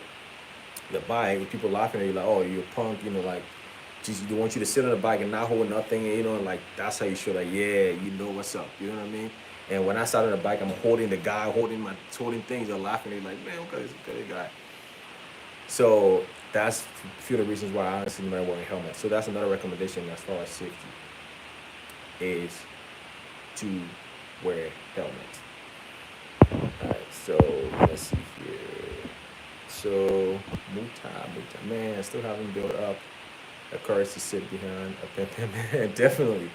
the bike, with people laughing at you like, oh, you're a punk, like, just they want you to sit on the bike and not hold nothing. And, like, that's how you show like, yeah, you know what's up. You know what I mean? And when I sat on the bike, I'm holding the guy, holding things. They're laughing. They're like, man, okay, this guy. So that's a few of the reasons why I honestly never wearing a helmet. So that's another recommendation as far as safety is to wear helmets. Alright, so let's see here. So Muta, man, I still haven't built up a courage to sit behind a pim man. Definitely.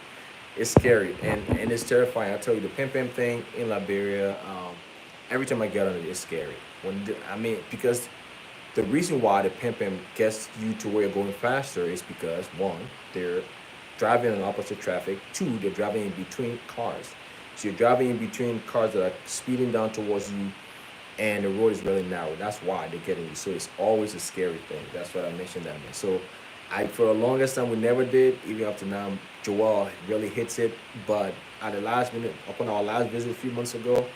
It's scary and it's terrifying. I tell you, the pim thing in Liberia, every time I get on it, it's scary. Because the reason why the pimp gets you to where you're going faster is because, one, they're driving in opposite traffic. Two, they're driving in between cars. So you're driving in between cars that are speeding down towards you, and the road is really narrow. That's why they're getting you. So it's always a scary thing. That's what I mentioned that, man. So for the longest time, we never did. Even up to now, Joel really hits it. But at the last minute, upon our last visit a few months ago,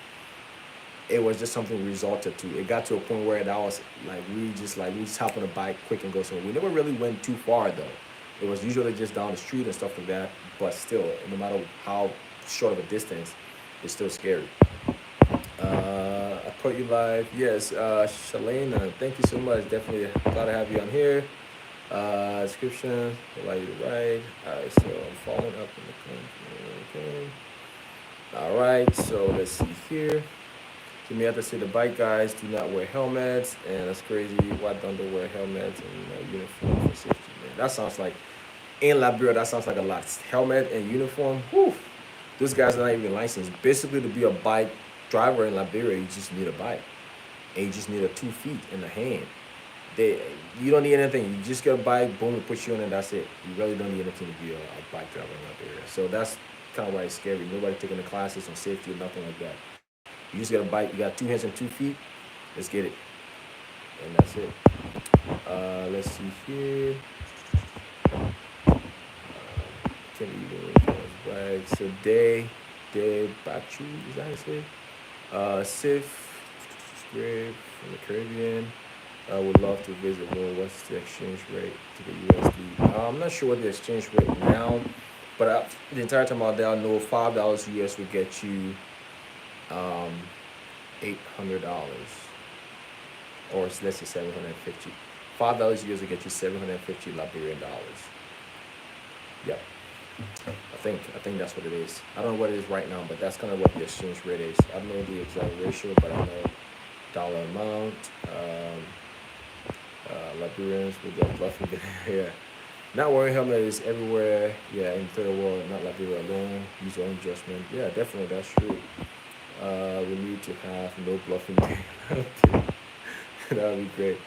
it was just something we resorted to. It got to a point where that was like we just hop on a bike quick and go somewhere. We never really went too far though. It was usually just down the street and stuff like that. But still, no matter how short of a distance, it's still scary. I caught you live. Yes, Shalane, thank you so much. Definitely glad to have you on here. Description, allow you to ride. Alright, so I'm following up in the okay. Alright, so let's see here. So me have to say the bike guys do not wear helmets, and that's crazy. Why don't they wear helmets and uniform for safety? Man, that sounds like in Liberia. That sounds like a lot. Helmet and uniform. Whew. Those guys are not even licensed. Basically, to be a bike driver in Liberia, you just need a bike, and you just need 2 feet and a hand. You don't need anything. You just get a bike, boom, it puts you on, and that's it. You really don't need anything to be a bike driver in Liberia. So that's kind of why it's scary. Nobody taking the classes on safety or nothing like that. You just got a bike, you got 2 hands and 2 feet, let's get it. And that's it. Let's see here. Can't even right. So Day Bachu, is that his name? Sif, great from the Caribbean. I would love to visit more. What's the exchange rate to the USD? I'm not sure what the exchange rate now. But the entire time out there, I know $5 US will get you um, $800, or let's say 750. $5 US will get you 750 Liberian dollars. Yep. I think that's what it is. I don't know what it is right now, but that's kind of what the exchange rate is. I don't know the exact ratio, but I know dollar amount. Liberians with their bluffing. Yeah. Not wearing helmet is everywhere. Yeah, in the third world, not Liberia alone. Use your own judgment. Yeah, definitely, that's true. We need to have no bluffing. That would be great.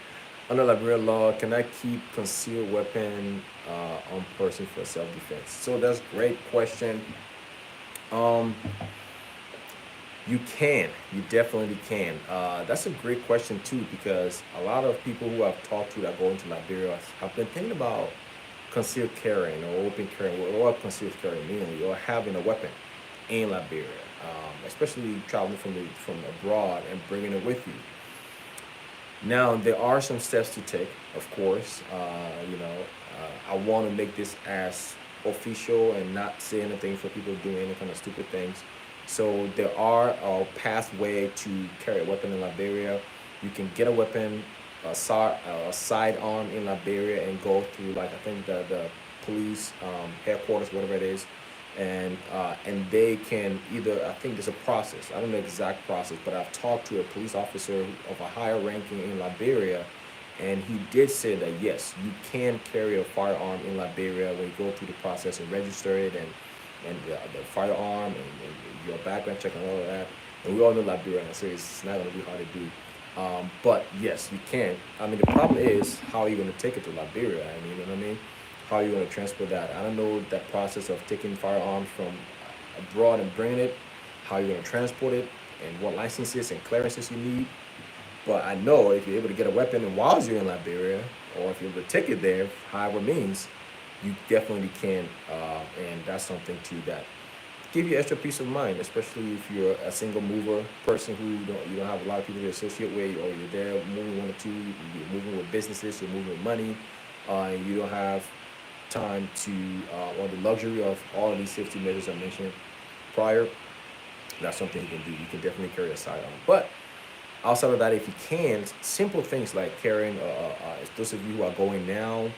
Under Liberian law, can I keep concealed weapon on person for self-defense? So that's a great question. Um, you can. You definitely can. That's a great question too, because a lot of people who I've talked to that go into Liberia have been thinking about concealed carrying or open carrying, or concealed carrying mainly, or having a weapon in Liberia, especially traveling from abroad and bringing it with you. Now, there are some steps to take, of course. I want to make this as official and not say anything for people doing any kind of stupid things. So there are a pathway to carry a weapon in Liberia. You can get a weapon, a sidearm in Liberia, and go through, like, I think the police headquarters, whatever it is, and they can either, I think there's a process. I don't know the exact process, but I've talked to a police officer of a higher ranking in Liberia, and he did say that yes, you can carry a firearm in Liberia when you go through the process and register it, and the firearm and your background check and all of that. And we all know Liberia, so it's not going to be hard to do. But yes, you can. I mean, the problem is, how are you going to take it to Liberia? I mean, you know what I mean? How are you going to transport that? I don't know that process of taking firearms from abroad and bringing it, how you're going to transport it, and what licenses and clearances you need. But I know if you're able to get a weapon and while you're in Liberia, or if you're able to take it there, however means, you definitely can. And that's something too that give you extra peace of mind, especially if you're a single mover person who you don't have a lot of people to associate with, or you're there moving one or two, you're moving with businesses, you're moving with money, and you don't have time to or the luxury of all of these safety measures I mentioned prior. That's something you can do. You can definitely carry a sidearm. But outside of that, if you can, simple things like carrying, those of you who are going now,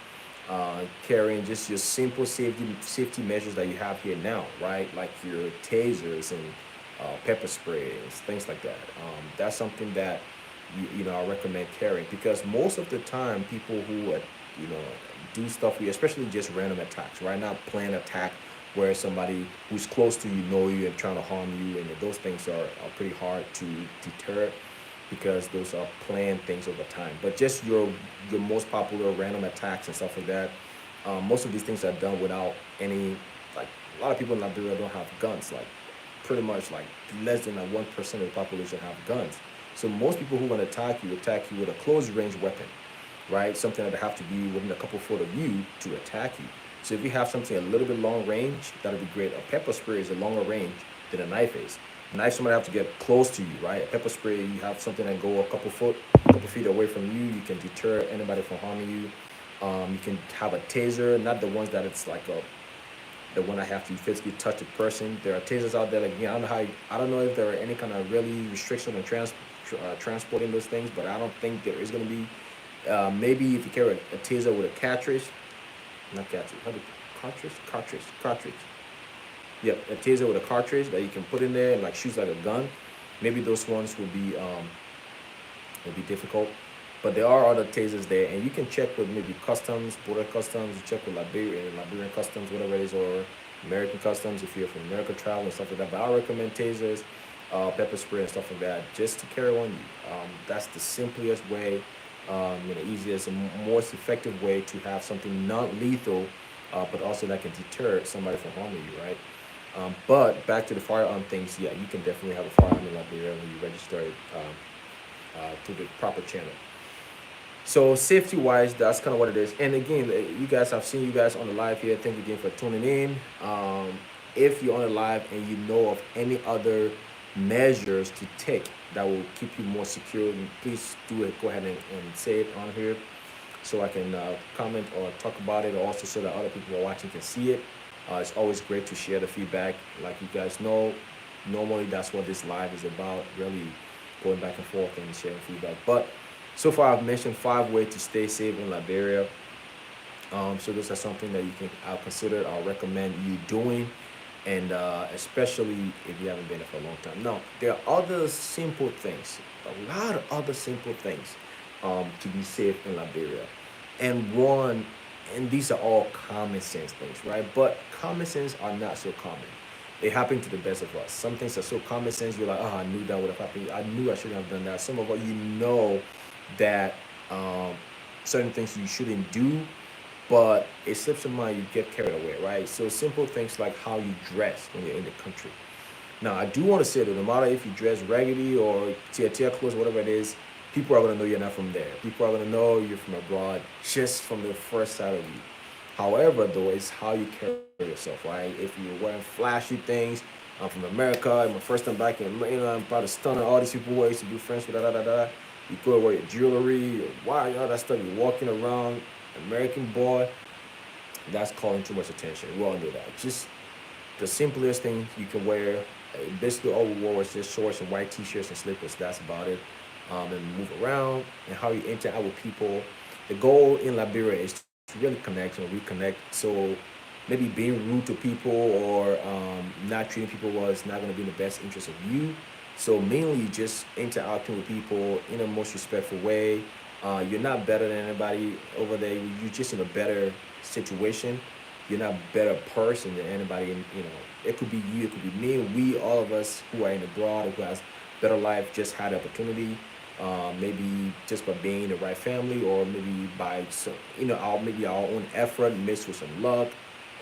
carrying just your simple safety measures that you have here now, right? Like your tasers and pepper sprays, things like that. That's something that I recommend carrying, because most of the time people who do stuff with you, especially just random attacks, right? Not planned attack where somebody who's close to you know you and trying to harm you, and those things are pretty hard to deter, because those are planned things over time. But just your most popular random attacks and stuff like that, most of these things are done without any, like, a lot of people in Liberia don't have guns. Like, pretty much like less than 1% of the population have guns. So most people who want to attack you with a close range weapon, right? Something that have to be within a couple foot of you to attack you. So if you have something a little bit long range, that'll be great. A pepper spray is a longer range than a knife is. A knife, somebody have to get close to you, right? A pepper spray, you have something that go a couple feet away from you. You can deter anybody from harming you. You can have a taser, not the ones that it's like the one I have to physically touch the person. There are tasers out there, like, I don't know if there are any kind of really restriction on transporting those things, but I don't think there is going to be. Maybe if you carry a taser with a cartridge, not cartridge, how do cartridge. Yep, a taser with a cartridge that you can put in there and like shoots like a gun. Maybe those ones will be difficult, but there are other tasers there, and you can check with maybe customs, border customs. You check with Liberian customs, whatever it is, or American customs if you're from America travel and stuff like that. But I recommend tasers, pepper spray and stuff like that, just to carry on you. That's the simplest way, easiest and most effective way to have something non-lethal, but also that can deter somebody from harming you, right? But back to the firearm things, yeah, you can definitely have a firearm in Liberia when you register it through the proper channel. So safety-wise, that's kind of what it is. And again, you guys, I've seen you guys on the live here. Thank you again for tuning in. If you're on the live and you know of any other measures to take that will keep you more secure, please do it. Go ahead and say it on here so I can comment or talk about it, or also so that other people who are watching can see it. It's always great to share the feedback. Like you guys know, normally that's what this live is about, really going back and forth and sharing feedback. But so far, I've mentioned 5 ways to stay safe in Liberia. So those are something that you can, I'll consider, I'll recommend you doing, and especially if you haven't been there for a long time. Now, there are other simple things, a lot of other simple things to be safe in Liberia. And one, and these are all common sense things, right? But common sense are not so common. They happen to the best of us. Some things are so common sense, you're like, oh, I knew that would have happened. I knew I shouldn't have done that. Some of us, you know that um, certain things you shouldn't do, but it slips your mind, you get carried away, right? So simple things like how you dress when you're in the country. Now, I do want to say that no matter if you dress raggedy or tear clothes, whatever it is, people are going to know you're not from there. People are going to know you're from abroad just from the first sight of you. However, though, it's how you carry yourself, right? If you're wearing flashy things, I'm from America, my first time back in, I'm probably stunning all these people who I used to be friends with, da da da da. You go wear your jewelry, your wire, all that stuff. You're walking around, American boy, that's calling too much attention. We all know that. Just the simplest thing you can wear. Basically, all we wore was just shorts and white t-shirts and slippers. That's about it. And move around and how you interact with people. The goal in Liberia is to really connect and reconnect. So maybe being rude to people or not treating people well is not going to be in the best interest of you. So mainly just interacting with people in a most respectful way. You're not better than anybody over there. You're just in a better situation. You're not a better person than anybody. And it could be you, it could be me. We, all of us who are in abroad, who has better life, just had the opportunity. Maybe just by being in the right family, or maybe by some, maybe our own effort mixed with some luck,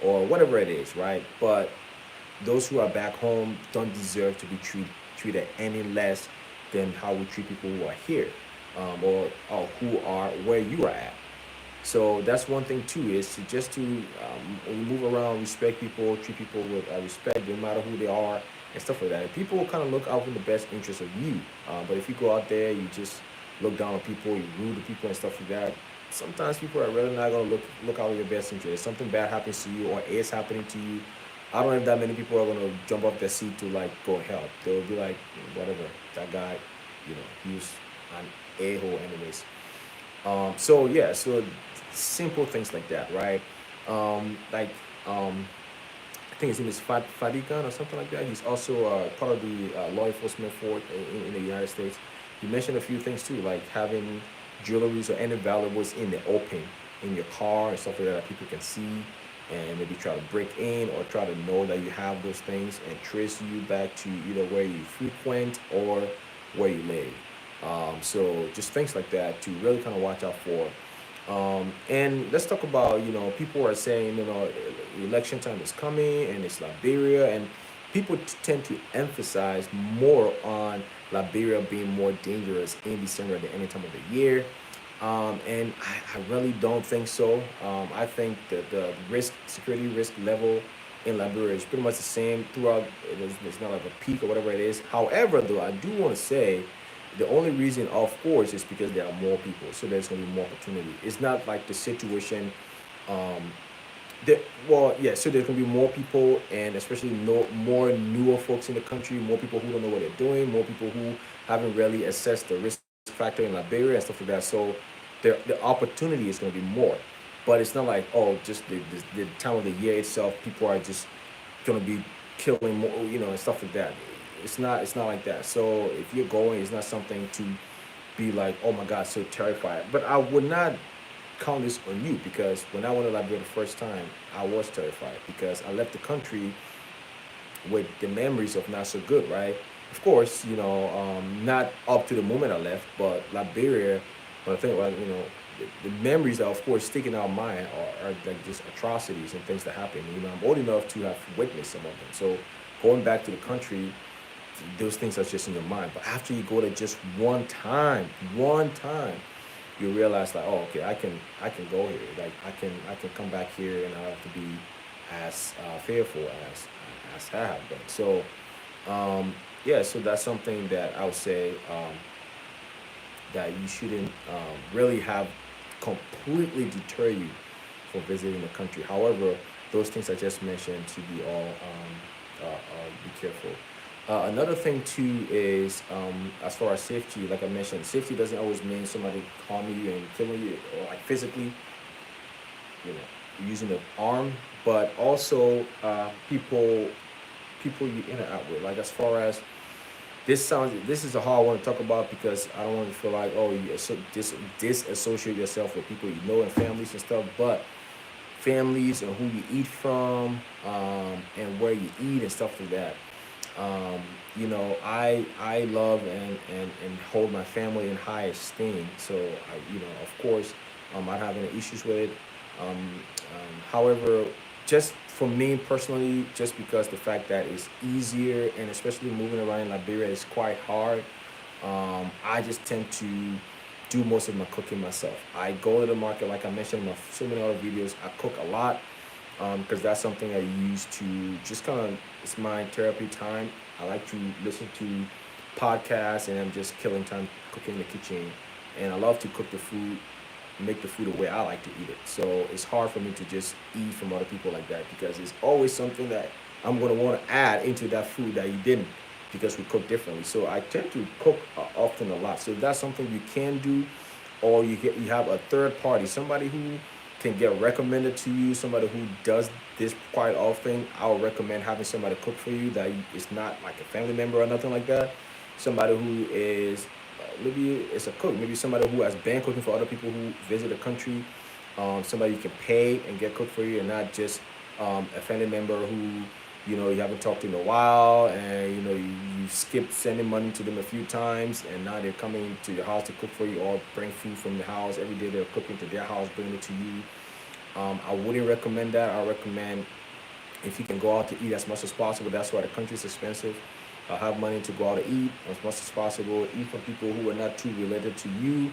or whatever it is, right? But those who are back home don't deserve to be treated any less than how we treat people who are here, or who are where you are at. So that's one thing too, is to just to when you move around, respect people, treat people with respect, no matter who they are, and stuff like that. And people will kind of look out for the best interest of you. But if you go out there, you just look down on people, you rude to people and stuff like that. Sometimes people are really not gonna look out for your best interest. If something bad happens to you or is happening to you, I don't know if that many people are gonna jump off their seat to like go help. They'll be like, whatever, that guy, he's an a-hole anyways. So yeah, so simple things like that, right? Like I think his name is Fadigan or something like that. He's also part of the law enforcement force in the United States. He mentioned a few things too, like having jewelries or any valuables in the open in your car and stuff like that that people can see, and maybe try to break in or try to know that you have those things and trace you back to either where you frequent or where you live. So just things like that to really kind of watch out for. And let's talk about, people are saying, election time is coming and it's Liberia, and people tend to emphasize more on Liberia being more dangerous in December than any time of the year. And I really don't think so. I think that the security risk level in Liberia is pretty much the same throughout. It's not like a peak or whatever it is. However, though, I do want to say the only reason, of course, is because there are more people, so there's going to be more opportunity. It's not like the situation. Um, well, yeah, so there can be more people, and especially more newer folks in the country, more people who don't know what they're doing, more people who haven't really assessed the risk factor in Liberia and stuff like that. So the opportunity is going to be more, but it's not like, oh, just the time of the year itself, people are just going to be killing more, and stuff like that. It's not like that. So if you're going, it's not something to be like, oh my God, so terrified. But I would not count this on you, because when I went to Liberia the first time, I was terrified because I left the country with the memories of not so good, right? Of course, not up to the moment I left, but Liberia, when I think about, the memories that, of course, stick in our mind are like just atrocities and things that happen. I'm old enough to have witnessed some of them. So going back to the country, those things are just in your mind. But after you go to just one time, you realize like, oh, okay, I can go here. Like I can come back here and I don't have to be as fearful as I have been. So yeah, so that's something that I would say that you shouldn't really have completely deter you from visiting the country. However, those things I just mentioned to be all be careful. Another thing too is as far as safety, like I mentioned, safety doesn't always mean somebody harming you and killing you or like physically, you know, using an arm, but also people you interact with. Like as far as this is a hard one to talk about because I don't want to feel like oh you disassociate yourself with people you know and families and stuff, but families and who you eat from and where you eat and stuff like that. Um, you know, I love and hold my family in high esteem. So of course, I don't have any issues with it. However, just for me personally, just because the fact that it's easier and especially moving around in Liberia is quite hard, I just tend to do most of my cooking myself. I go to the market, like I mentioned in my so many other videos. I cook a lot because that's something I use to just kind of it's my therapy time. I like to listen to podcasts and I'm just killing time cooking in the kitchen. And I love to cook the food, make the food the way I like to eat it. So it's hard for me to just eat from other people like that because it's always something that I'm gonna want to add into that food that you didn't because we cook differently. So I tend to cook often a lot. So if that's something you can do, or you have a third party, somebody who can get recommended to you, somebody who does this quite often, I would recommend having somebody cook for you that is not like a family member or nothing like that. Somebody who is maybe it's a cook, maybe somebody who has been cooking for other people who visit the country, somebody you can pay and get cooked for you, and not just a family member who you haven't talked to in a while, and you skipped sending money to them a few times, and now they're coming to your house to cook for you or bring food from the house every day. They're cooking to their house, bringing it to you. I wouldn't recommend that. I recommend if you can go out to eat as much as possible. That's why the country is expensive. Have money to go out to eat as much as possible. Eat from people who are not too related to you,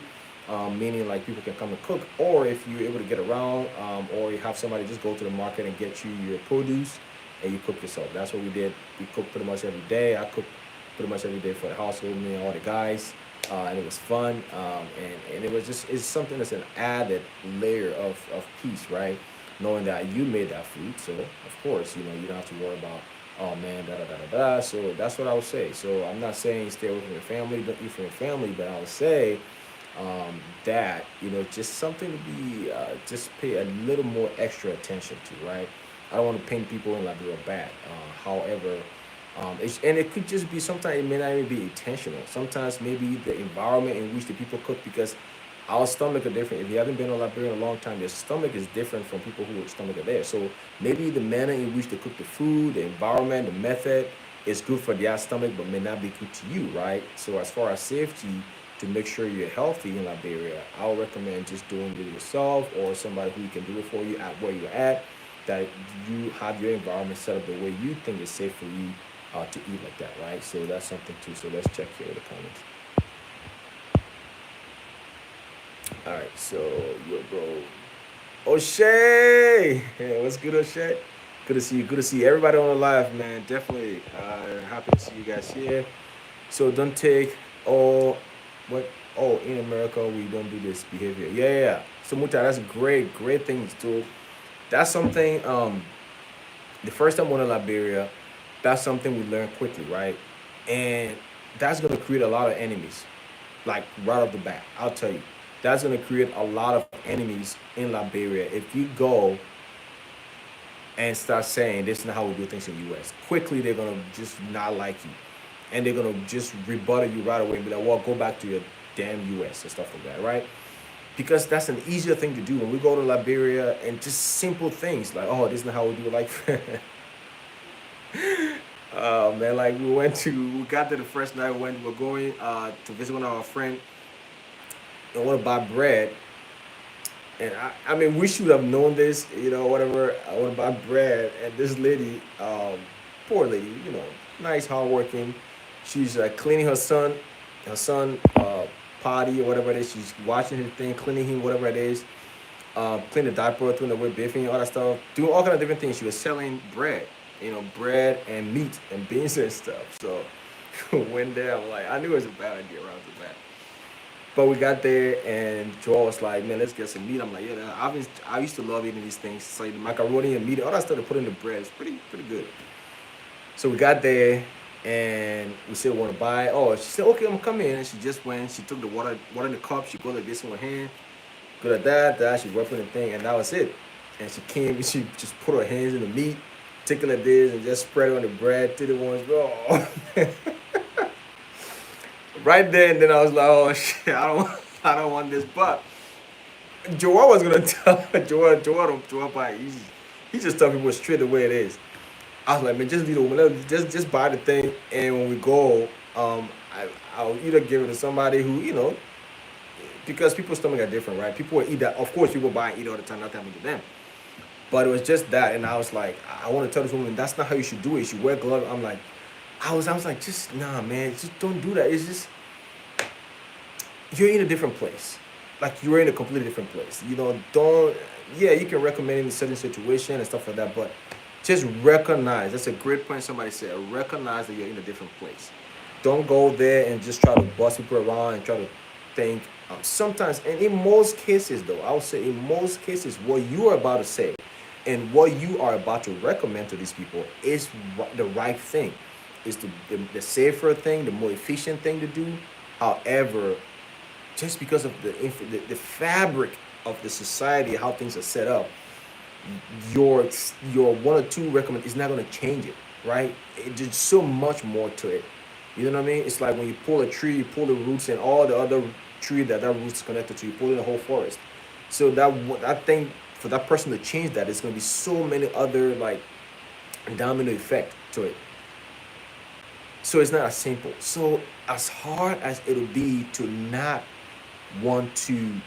meaning like people can come and cook. Or if you're able to get around, or you have somebody just go to the market and get you your produce, and you cook yourself. That's what we did. We cooked pretty much every day. I cooked pretty much every day for the household, me and all the guys, and it was fun. And it was just it's something that's an added layer of peace, right? Knowing that you made that food, so of course you don't have to worry about oh man da da da da da. So that's what I would say. So I'm not saying stay away from your family, don't eat from your family, but I would say that just something to be just pay a little more extra attention to, right? I don't want to paint people in like real bad. However, and it could just be sometimes it may not even be intentional. Sometimes maybe the environment in which the people cook because our stomach are different. If you haven't been on Liberia in a long time, your stomach is different from people whose stomach are there. So maybe the manner in which they cook the food, the environment, the method is good for their stomach, but may not be good to you, right? So as far as safety, to make sure you're healthy in Liberia, I would recommend just doing it yourself or somebody who can do it for you at where you're at. That you have your environment set up the way you think is safe for you to eat like that, right? So that's something too. So let's check here the comments. All right, so yo, bro, O'Shea, hey, what's good, O'Shea? Good to see you. Good to see everybody on the live, man. Definitely happy to see you guys here. So don't take all what in America we don't do this behavior. Yeah, yeah, yeah. So Muta, that's a great thing to do. That's something. The first time we went to Liberia, that's something we learned quickly, right? And that's gonna create a lot of enemies, like right off the bat. I'll tell you, that's gonna create a lot of enemies in Liberia if you go and start saying this is not how we do things in the U.S. Quickly, they're gonna just not like you, and they're gonna just rebuttal you right away and be like, "Well, go back to your damn U.S." and stuff like that, right? Because that's an easier thing to do when we go to Liberia and just simple things like, "Oh, this is not how we do it." Like, oh man, like we got there the first night when we were going to visit one of our friends and want to buy bread. And I mean, we should have known this, whatever. I want to buy bread, and this lady, poor lady, nice, hardworking. She's cleaning her son potty or whatever it is. She's washing his thing, cleaning him, whatever it is. Clean the diaper, doing the wet biffing, all that stuff, doing all kind of different things. She was selling bread, bread and meat and beans and stuff. So when there, I'm like, I knew it was a bad idea right off the bat. But we got there, and Joel was like, "Man, let's get some meat." I'm like, "Yeah, I used to love eating these things. It's like the macaroni and meat, all that stuff they put in the bread. It's pretty good." So we got there, and we said we want to buy. Oh, she said, "Okay, I'm gonna come in." And she just went. She took the water in the cup. She go like this in her hand. Good at that. She worked on the thing, and that was it. And she came. She just put her hands in the meat, took it like this, and just spread it on the bread. Did it once. Oh. Right there, and then I was like, "Oh shit, I don't want this." But Joel was gonna tell Joel buy. He just tell people straight the way it is. I was like, man, just leave it. Just buy the thing, and when we go, I'll either give it to somebody who because people's stomach are different, right? People will eat that. Of course, people buy and eat all the time. Not happening to them. But it was just that, and I was like, I want to tell this woman that's not how you should do it. You should wear gloves. I was like, just nah, man, just don't do that. It's just you're in a different place. Like you're in a completely different place. Don't. Yeah, you can recommend in a certain situation and stuff like that, but just recognize. That's a great point. Somebody said, recognize that you're in a different place. Don't go there and just try to bust people around and try to think. Sometimes, and in most cases, though, I would say in most cases, what you are about to say and what you are about to recommend to these people is the right thing. Is the safer thing, the more efficient thing to do. However, just because of the fabric of the society, how things are set up, your one or two recommend is not going to change it, right? There's so much more to it. You know what I mean? It's like when you pull a tree, you pull the roots and all the other tree that roots connected to, you pull in the whole forest. So that thing for that person to change that, there's going to be so many other like domino effect to it. So it's not as simple. So as hard as it'll be to not want to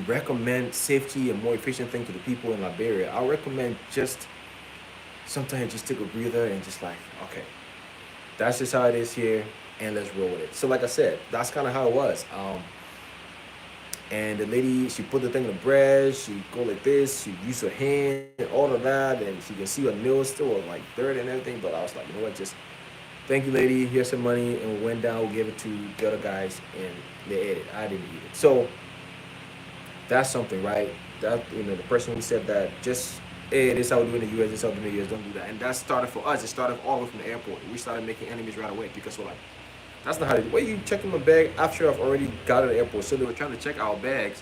recommend safety and more efficient thing to the people in Liberia, I recommend just sometimes just take a breather and just like, okay, that's just how it is here, and let's roll with it. So like I said, that's kind of how it was. And the lady, she put the thing in the bread, she go like this, she use her hand, all of that, and she can see her nails still like dirt and everything. But I was like, you know what, just thank you, lady. Here's some money, and we went down. We gave it to the other guys, and they ate it. I didn't eat it. So that's something, right? That the person who said that, just hey, this is how we do in the U.S. This is how we do in the U.S. Don't do that. And that started for us. It started all the way from the airport. We started making enemies right away because we're like, that's not how they do. Why you checking my bag after I've already got to the airport? So they were trying to check our bags.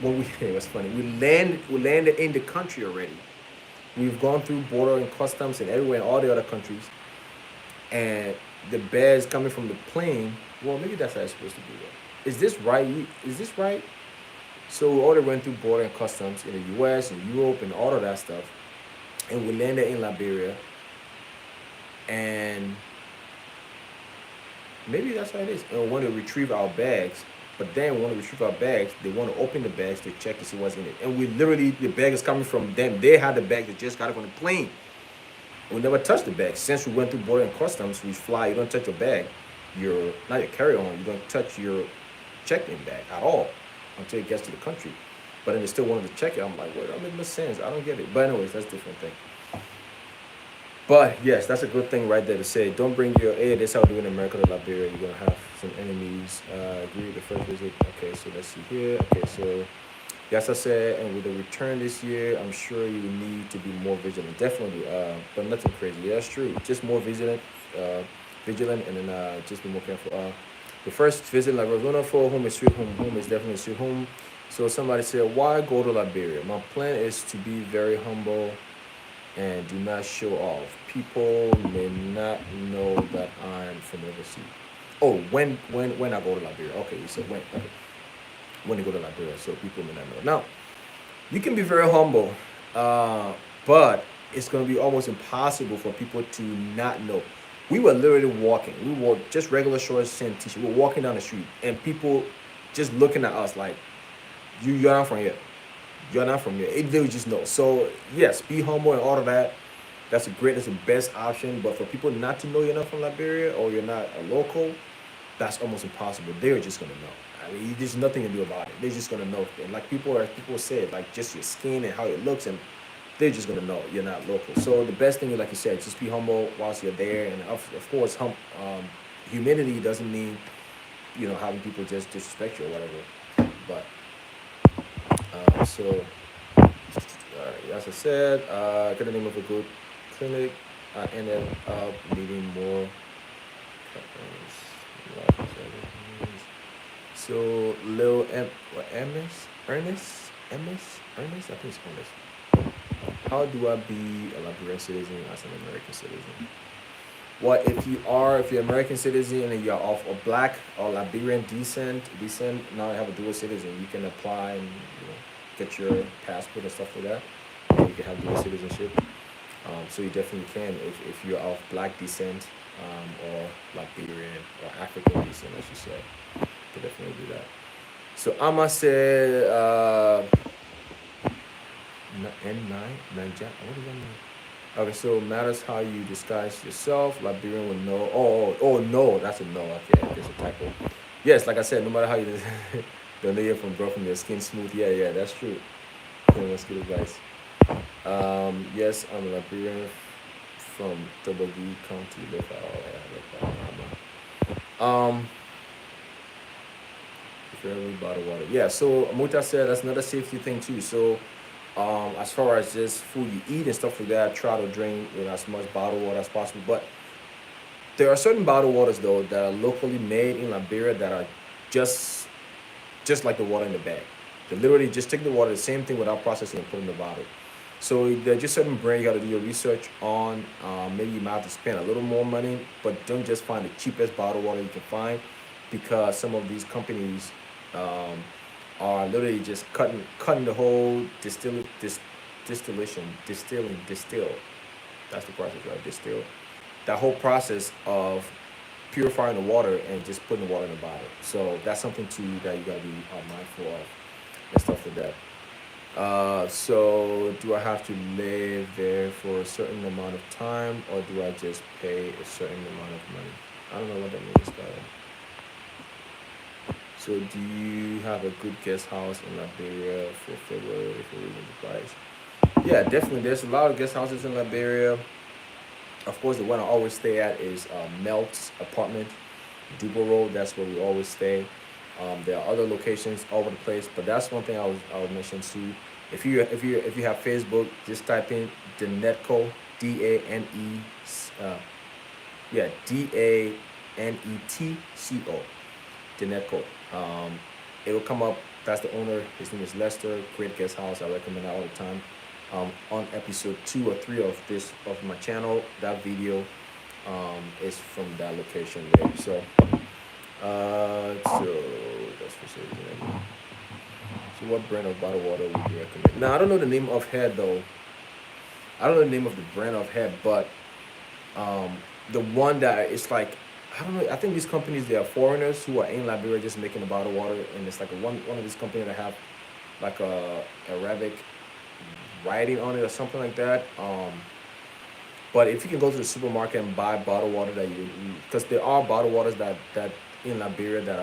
When we it was funny. We landed in the country already. We've gone through border and customs and everywhere in all the other countries, and the bags coming from the plane. Well, maybe that's how it's supposed to be. Is this right? Is this right? So we already went through border and customs in the U.S. and Europe and all of that stuff, and we landed in Liberia, and maybe that's how it is. And we want to retrieve our bags, but then when we retrieve our bags, they want to open the bags to check to see what's in it. And we literally, the bag is coming from them. They had the bag, they just got it from the plane. We never touched the bag. Since we went through border and customs, we fly, you don't touch your bag. Your, not your carry-on, you don't touch your check-in bag at all until it gets to the country. But then they still wanted to check it. I'm like, wait, that makes no sense. I don't get it. But anyways, that's a different thing. But yes, that's a good thing right there to say. Don't bring your, hey, this is how we do in America to Liberia. You're going to have some enemies. Agree with the first visit. Okay, so let's see here. Okay, so yes, I said, and with the return this year, I'm sure you need to be more vigilant. Definitely, but nothing crazy. Yeah, that's true. Just more vigilant, and then just be more careful. The first visit, like Arizona for home is sweet home. Home is definitely sweet home. So somebody said, why go to Liberia? My plan is to be very humble and do not show off. People may not know that I'm from overseas. Oh, when I go to Liberia. Okay, you said when. Okay. When you go to Liberia, so people may not know. Now, you can be very humble, but it's going to be almost impossible for people to not know. We were literally walking. We wore just regular shorts and t-shirt. We were walking down the street, and people just looking at us like, you're not from here. You're not from here. They would just know. So yes, be humble and all of that. That's the best option. But for people not to know you're not from Liberia or you're not a local, that's almost impossible. They're just gonna know. I mean, there's nothing to do about it. They're just gonna know. And like people said, like just your skin and how it looks, and they're just gonna know you're not local. So the best thing is, like you said, just be humble whilst you're there, and of course, humidity doesn't mean, having people just disrespect you or whatever. But so, as I said, get the name of a good clinic. I ended up needing more. So, Lil M, what, MS? Ernest? I think it's Ernest. How do I be a Liberian citizen as an American citizen? What if you're American citizen and you're of a black or Liberian descent, now you have a dual citizen, you can apply and get your passport and stuff like that, and you can have dual citizenship. So you definitely can if you're of black descent, or Liberian or African descent, I should say. You can definitely do that. So I'ma say N9, Nanja. What does that mean? Okay, so matters how you disguise yourself. Liberian will know. Oh, no, that's a no. Okay, there's a typo. Yes, like I said, no matter how you don't know you're from bro from your skin smooth. Yeah, that's true. That's good advice. Yes, I'm a Liberian from Tobagi County. Fairly bottled water. Yeah, so Muta said that's another safety thing too. So as far as just food you eat and stuff like that, try to drink as much bottled water as possible. But there are certain bottled waters though that are locally made in Liberia that are just just like the water in the bag. They literally just take the water, the same thing without processing and put in the bottle. So there are just certain brands you got to do your research on. Maybe you might have to spend a little more money, but don't just find the cheapest bottled water you can find, because some of these companies are literally just cutting the whole distill. That's the process, right? Distill. That whole process of purifying the water and just putting the water in the bottle. So that's something too that you gotta be mindful of and stuff like that. So do I have to live there for a certain amount of time, or do I just pay a certain amount of money? I don't know what that means, guys. So do you have a good guest house in Liberia for February for reasonable price? Yeah, definitely. There's a lot of guest houses in Liberia. Of course, the one I always stay at is Melt's apartment, Dubo Road. That's where we always stay. There are other locations all over the place, but that's one thing I would mention too. If you have Facebook, just type in Danetco, DANE, DANETCO, Danetco. It'll come up. That's the owner. His name is Lester. Great guest house. I recommend that all the time. On episode 2 or 3 of my channel, that video is from that location there. So that's for sure. So what brand of bottled water would you recommend? Now I don't know the name of head though. I don't know the name of the brand of head, but the one that it's like, I don't know. I think these companies, they are foreigners who are in Liberia just making the bottled water, and it's like one of these companies that have like a Arabic writing on it or something like that. But if you can go to the supermarket and buy bottled water that because there are bottled waters that in Liberia that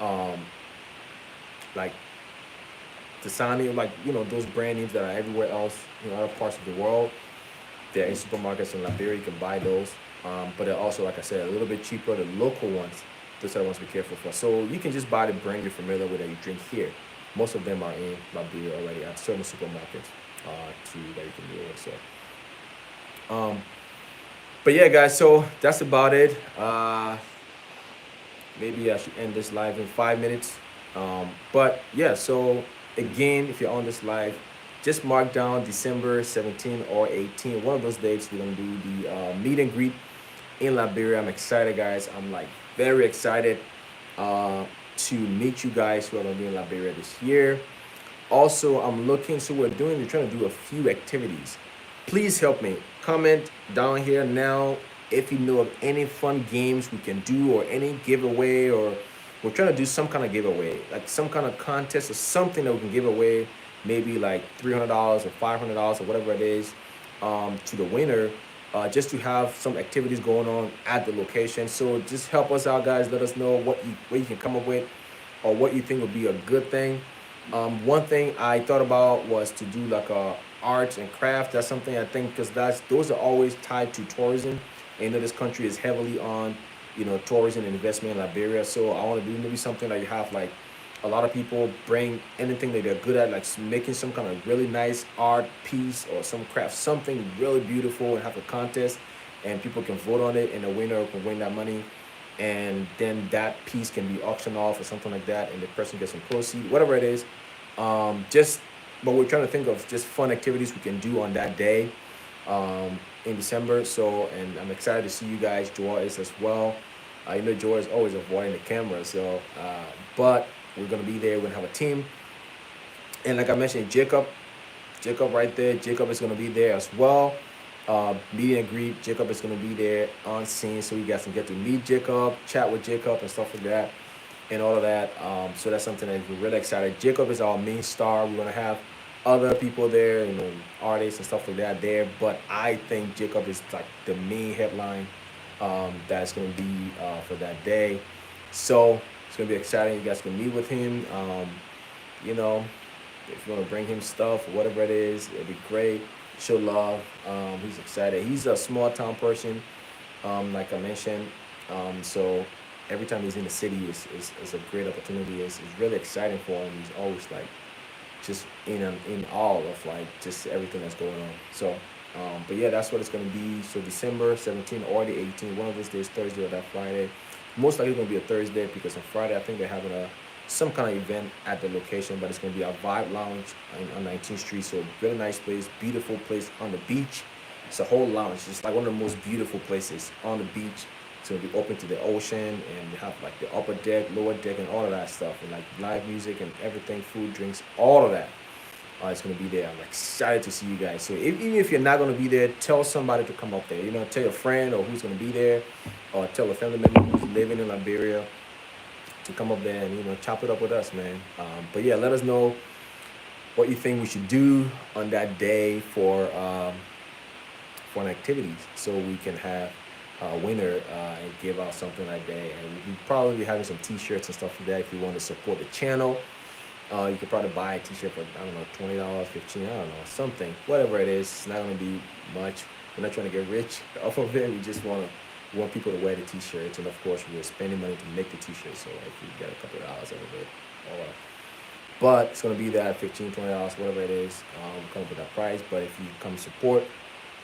are like Dasani, like those brand names that are everywhere else in other parts of the world. They're in supermarkets in Liberia. You can buy those, but they're also, like I said, a little bit cheaper. The local ones, those are the ones to be careful for. So you can just buy the brand you're familiar with that you drink here. Most of them are in Liberia already at certain supermarkets that you can deal with. So, but yeah, guys. So that's about it. Maybe I should end this live in 5 minutes. But yeah. So again, if you're on this live, just mark down December 17 or 18. One of those dates, we're gonna do the meet and greet in Liberia. I'm excited, guys. I'm like very excited to meet you guys who are gonna be in Liberia this year. Also, we're trying to do a few activities. Please help me. Comment down here now if you know of any fun games we can do, or any giveaway, or we're trying to do some kind of giveaway, like some kind of contest or something that we can give away, maybe like $300 or $500 or whatever it is, to the winner, just to have some activities going on at the location. So just help us out, guys. Let us know what you can come up with, or what you think would be a good thing. One thing I thought about was to do like a arts and craft. That's something I think, because those are always tied to tourism. And this country is heavily on tourism and investment in Liberia. So I want to do maybe something like you have like a lot of people bring anything that they're good at, like making some kind of really nice art piece or some craft, something really beautiful, and have a contest, and people can vote on it, and the winner can win that money, and then that piece can be auctioned off or something like that, and the person gets some proceeds, whatever it is. Just, but we're trying to think of just fun activities we can do on that day, in December. So, and I'm excited to see you guys. Joel is as well. Joel is always avoiding the camera. So, but we're gonna be there. We're gonna have a team, and like I mentioned, Jacob right there. Jacob is gonna be there as well. Meet and greet. Jacob is gonna be there on scene, so you guys can get to meet Jacob, chat with Jacob, and stuff like that, and all of that. So that's something that we're really excited. Jacob is our main star. We're gonna have other people there, artists and stuff like that there. But I think Jacob is like the main headline, that's gonna be for that day. So it's gonna be exciting. You guys can meet with him. You know, if you want to bring him stuff or whatever it is, it'd be great. Show love. He's excited. He's a small town person, like I mentioned. So every time he's in the city, is a great opportunity. It's really exciting for him. He's always like just in awe of like just everything that's going on. So, but yeah, that's what it's gonna be. So December 17th or the 18th, one of those days, Thursday or that Friday. Most likely gonna be a Thursday, because on Friday I think they're having some kind of event at the location, but it's gonna be a Vibe Lounge on 19th Street. So really nice place, beautiful place on the beach. It's a whole lounge. It's like one of the most beautiful places on the beach. So it'll be open to the ocean, and you have like the upper deck, lower deck, and all of that stuff, and like live music and everything, food, drinks, all of that. It's gonna be there. I'm excited to see you guys. So even if you're not gonna be there, tell somebody to come up there. Tell your friend or who's gonna be there, or tell a family member who's living in Liberia to come up there and chop it up with us, man. But yeah, let us know what you think we should do on that day for an activities, so we can have a winner, and give out something that day. And we'll probably be having some T-shirts and stuff like that. If you want to support the channel, you could probably buy a T-shirt for, I don't know, $20, $15, I don't know, something, whatever it is. It's not going to be much. We're not trying to get rich off of it. We just want people to wear the T-shirts, and of course we're spending money to make the T-shirts. So if you get a couple of dollars out of it, but it's going to be that $15, $20, whatever it is. Come up with that price. But if you come support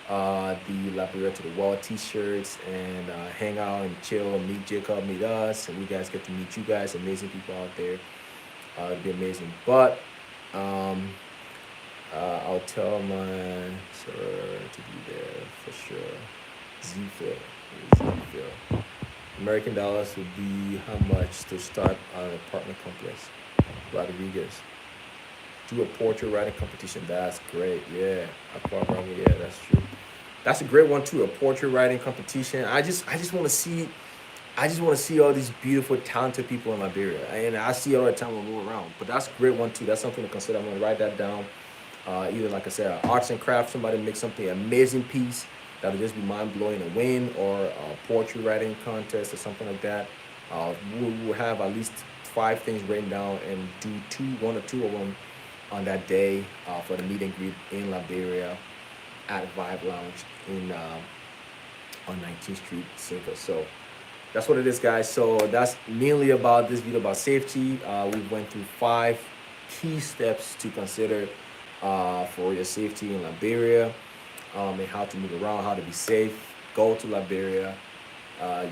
the Liberia to the Wall T-shirts, and hang out and chill, meet Jacob, meet us, and we guys get to meet you guys, amazing people out there. It'd be amazing. But I'll tell my sir to be there for sure. Zphil. American dollars would be how much to start an apartment complex? Rodriguez. Do a portrait writing competition. That's great. Yeah, yeah, that's true. That's a great one too. A portrait writing competition. I just want to see. I just want to see all these beautiful, talented people in Liberia, and I see it all the time when we move around. But that's a great one too. That's something to consider. I'm gonna write that down. Either, like I said, arts and crafts. Somebody make something amazing piece that'll just be mind blowing and win, or a poetry writing contest or something like that. We'll have at least 5 things written down, and do one or two of them on that day for the meet and greet in Liberia at Vibe Lounge on 19th Street, Cinco. So that's what it is, guys. So that's mainly about this video about safety. We went through 5 key steps to consider for your safety in Liberia, and how to move around, how to be safe. Go to Liberia.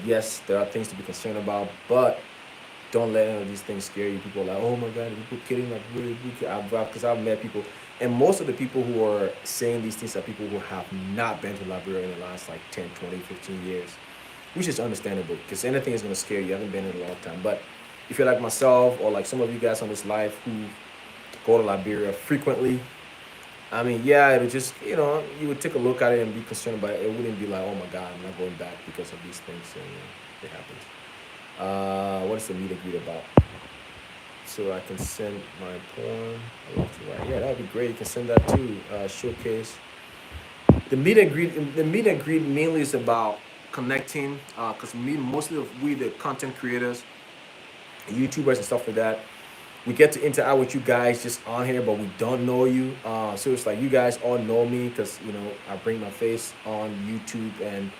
Yes, there are things to be concerned about, but don't let any of these things scare you. People are like, oh my God, people kidding, like really, because I've met people, and most of the people who are saying these things are people who have not been to Liberia in the last like 10, 20, 15 years, which is understandable, because anything is going to scare you. You haven't been in a long time. But if you're like myself, or like some of you guys on this live who go to Liberia frequently, I mean, yeah, it'll just, you would take a look at it and be concerned about it. It wouldn't be like, oh my God, I'm not going back because of these things, and it happens. What is the meet and greet about? So I can send my poem. I love to write. Yeah, that would be great. You can send that too. Showcase. The meet and greet mainly is about connecting, because mostly we the content creators, YouTubers and stuff like that, we get to interact with you guys just on here, but we don't know you. So it's like you guys all know me because I bring my face on YouTube and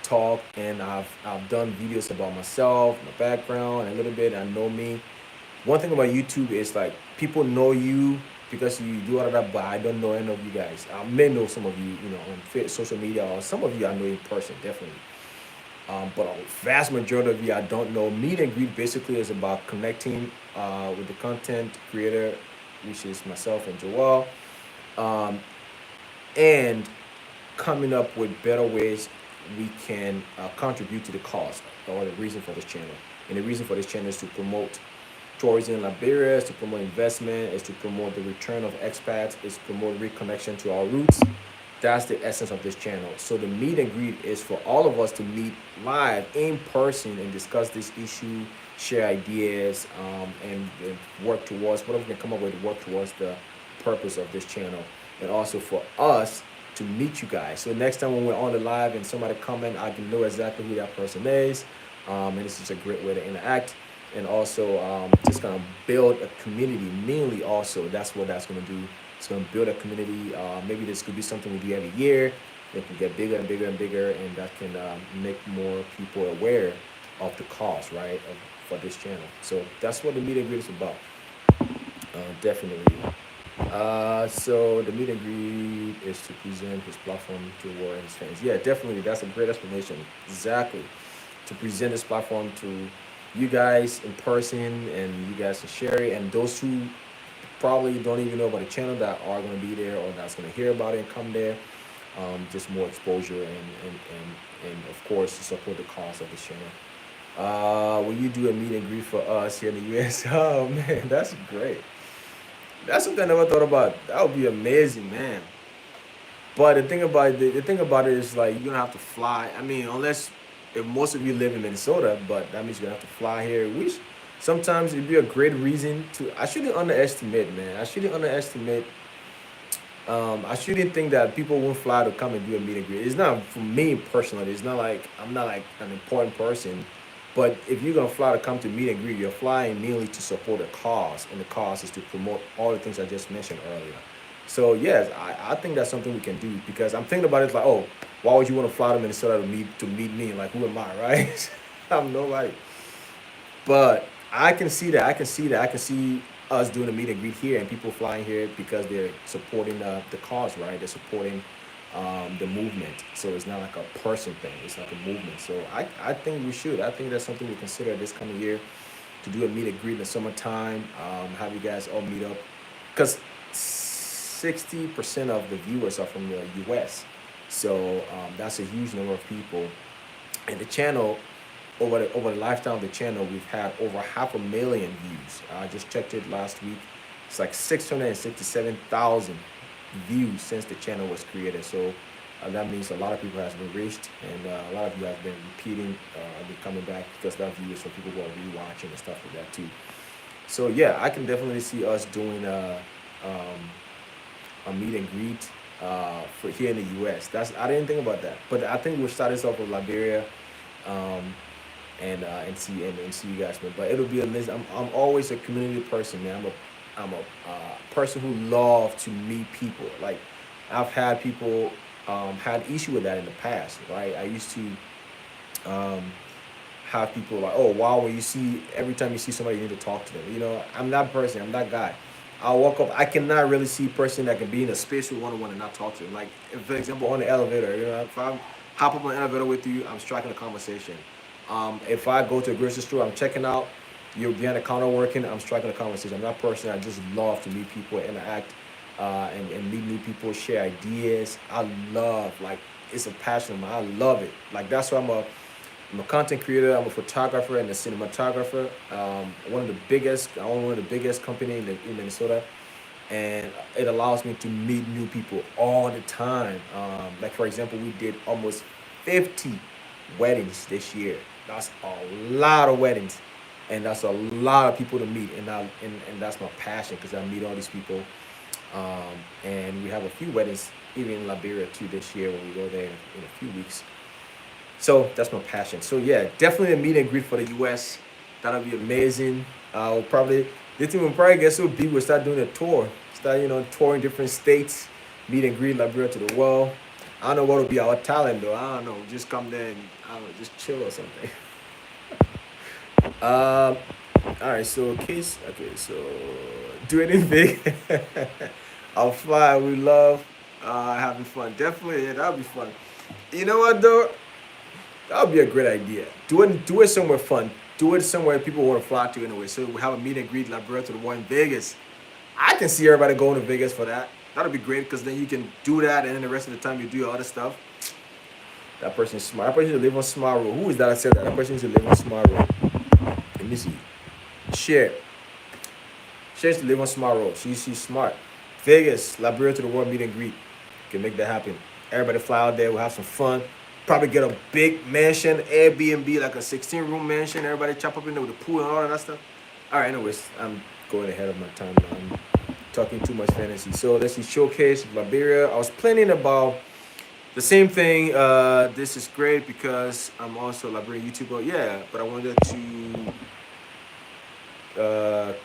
talk, and I've done videos about myself, my background, a little bit. I know me. One thing about YouTube is like people know you because you do all of that, but I don't know any of you guys. I may know some of you, on social media, or some of you I know in person, definitely. But a vast majority of you I don't know. Meet and greet basically is about connecting with the content creator, which is myself and Joel, um, and coming up with better ways we can contribute to the cause or the reason for this channel. And the reason for this channel is to promote tourism in Liberia, is to promote investment, is to promote the return of expats, is to promote reconnection to our roots. That's the essence of this channel. So the meet and greet is for all of us to meet live in person and discuss this issue, share ideas, and work towards whatever we can come up with, work towards the purpose of this channel. And also for us to meet you guys. So next time when we're on the live and somebody comment, I can know exactly who that person is. And this is a great way to interact. And also just gonna build a community. Mainly also, that's what that's gonna do. It's gonna build a community. Maybe this could be something we do every year. It can get bigger and bigger and bigger, and that can make more people aware of the cause, right, for this channel. So that's what the meet and greet is about. Definitely. So the meet and greet is to present his platform to award his fans. Yeah, definitely. That's a great explanation. Exactly. To present this platform to you guys in person, and you guys can share it, and those who probably don't even know about the channel that are going to be there or that's going to hear about it and come there. Just more exposure and of course to support the cause of the channel. Will you do a meet and greet for us here in the US? Oh man, that's great. That's something I never thought about. That would be amazing, man. But the thing about it is like you're gonna have to fly. I mean, unless if most of you live in Minnesota, but that means you're gonna have to fly here. Which sometimes it'd be a great reason to. I shouldn't underestimate, man. I shouldn't underestimate. I shouldn't think that people won't fly to come and do a meet and greet. It's not for me personally. It's not like I'm not like an important person. But if you're gonna fly to come to meet and greet, you're flying mainly to support a cause, and the cause is to promote all the things I just mentioned earlier. So yes, I think that's something we can do because I'm thinking about it like, oh, why would you want to fly to Minnesota to meet me? Like, who am I, right? I'm nobody. But I can see that. I can see that. I can see us doing a meet and greet here and people flying here because they're supporting the cause, right? They're supporting the movement. So it's not like a person thing. It's like a movement. So I think we should. I think that's something we consider this coming year to do a meet and greet in the summertime. Have you guys all meet up because 60% of the viewers are from the U.S. So that's a huge number of people. And the channel, over the lifetime of the channel, we've had over 500,000 views. I just checked it last week. It's like 667,000 views since the channel was created. So that means a lot of people have been reached, and a lot of you have been repeating, been coming back because that view is for people who are rewatching and stuff like that too. So yeah, I can definitely see us doing a meet and greet for here in the U.S. I didn't think about that, but I think we'll start this off with Liberia, and see you guys. But it'll be a list. I'm always a community person, man. I'm a person who love to meet people. Like I've had people had issue with that in the past, right? I used to have people like, oh wow, when you see every time you see somebody, you need to talk to them. I'm that person. I'm that guy. I'll walk up. I cannot really see a person that can be in a space with one-on-one and not talk to them. Like, if, for example, on the elevator, if I hop up on the elevator with you, I'm striking a conversation. If I go to a grocery store, I'm checking out, you're behind the counter working, I'm striking a conversation. I'm that person. I just love to meet people, interact, and meet new people, share ideas. I love, like, it's a passion of mine. I love it. Like, that's why I'm a content creator. I'm a photographer and a cinematographer. One of the biggest, I own one of the biggest company in Minnesota, and it allows me to meet new people all the time. Like for example, we did almost 50 weddings this year. That's a lot of weddings, and that's a lot of people to meet. And that's my passion because I meet all these people. And we have a few weddings even in Liberia too this year when we go there in a few weeks. So that's my passion. So yeah, definitely a meet and greet for the US. That'll be amazing. We'll probably this team will probably get so big we'll start doing a tour. Start touring different states, meet and greet Liberia to the world. I don't know what would be our talent though. I don't know. Just come there and I don't know, just chill or something. Um, all right. So case. Okay. So do anything. I'll fly. We love having fun. Definitely, yeah, that'll be fun. You know what though? That would be a great idea. Do it somewhere fun. Do it somewhere people want to flock to anyway. So we have a meet and greet Liberia to the one in Vegas. I can see everybody going to Vegas for that. That'll be great because then you can do that and then the rest of the time you do your other stuff. That person's smart. That person should live on Smart Road. Who is that? I said that. That person should live on Smart Road. Let me see. Share. Share to live on Smart Road. She's smart. Vegas, Liberia to the world meet and greet. Can make that happen. Everybody fly out there. We'll have some fun. Probably get a big mansion, Airbnb, like a 16-room mansion. Everybody chop up in there with a pool and all of that stuff. All right, anyways, I'm going ahead of my time now. I'm talking too much fantasy. So let's see, showcase Liberia. I was planning about the same thing. This is great because I'm also a Liberian YouTuber. Yeah, but I wanted to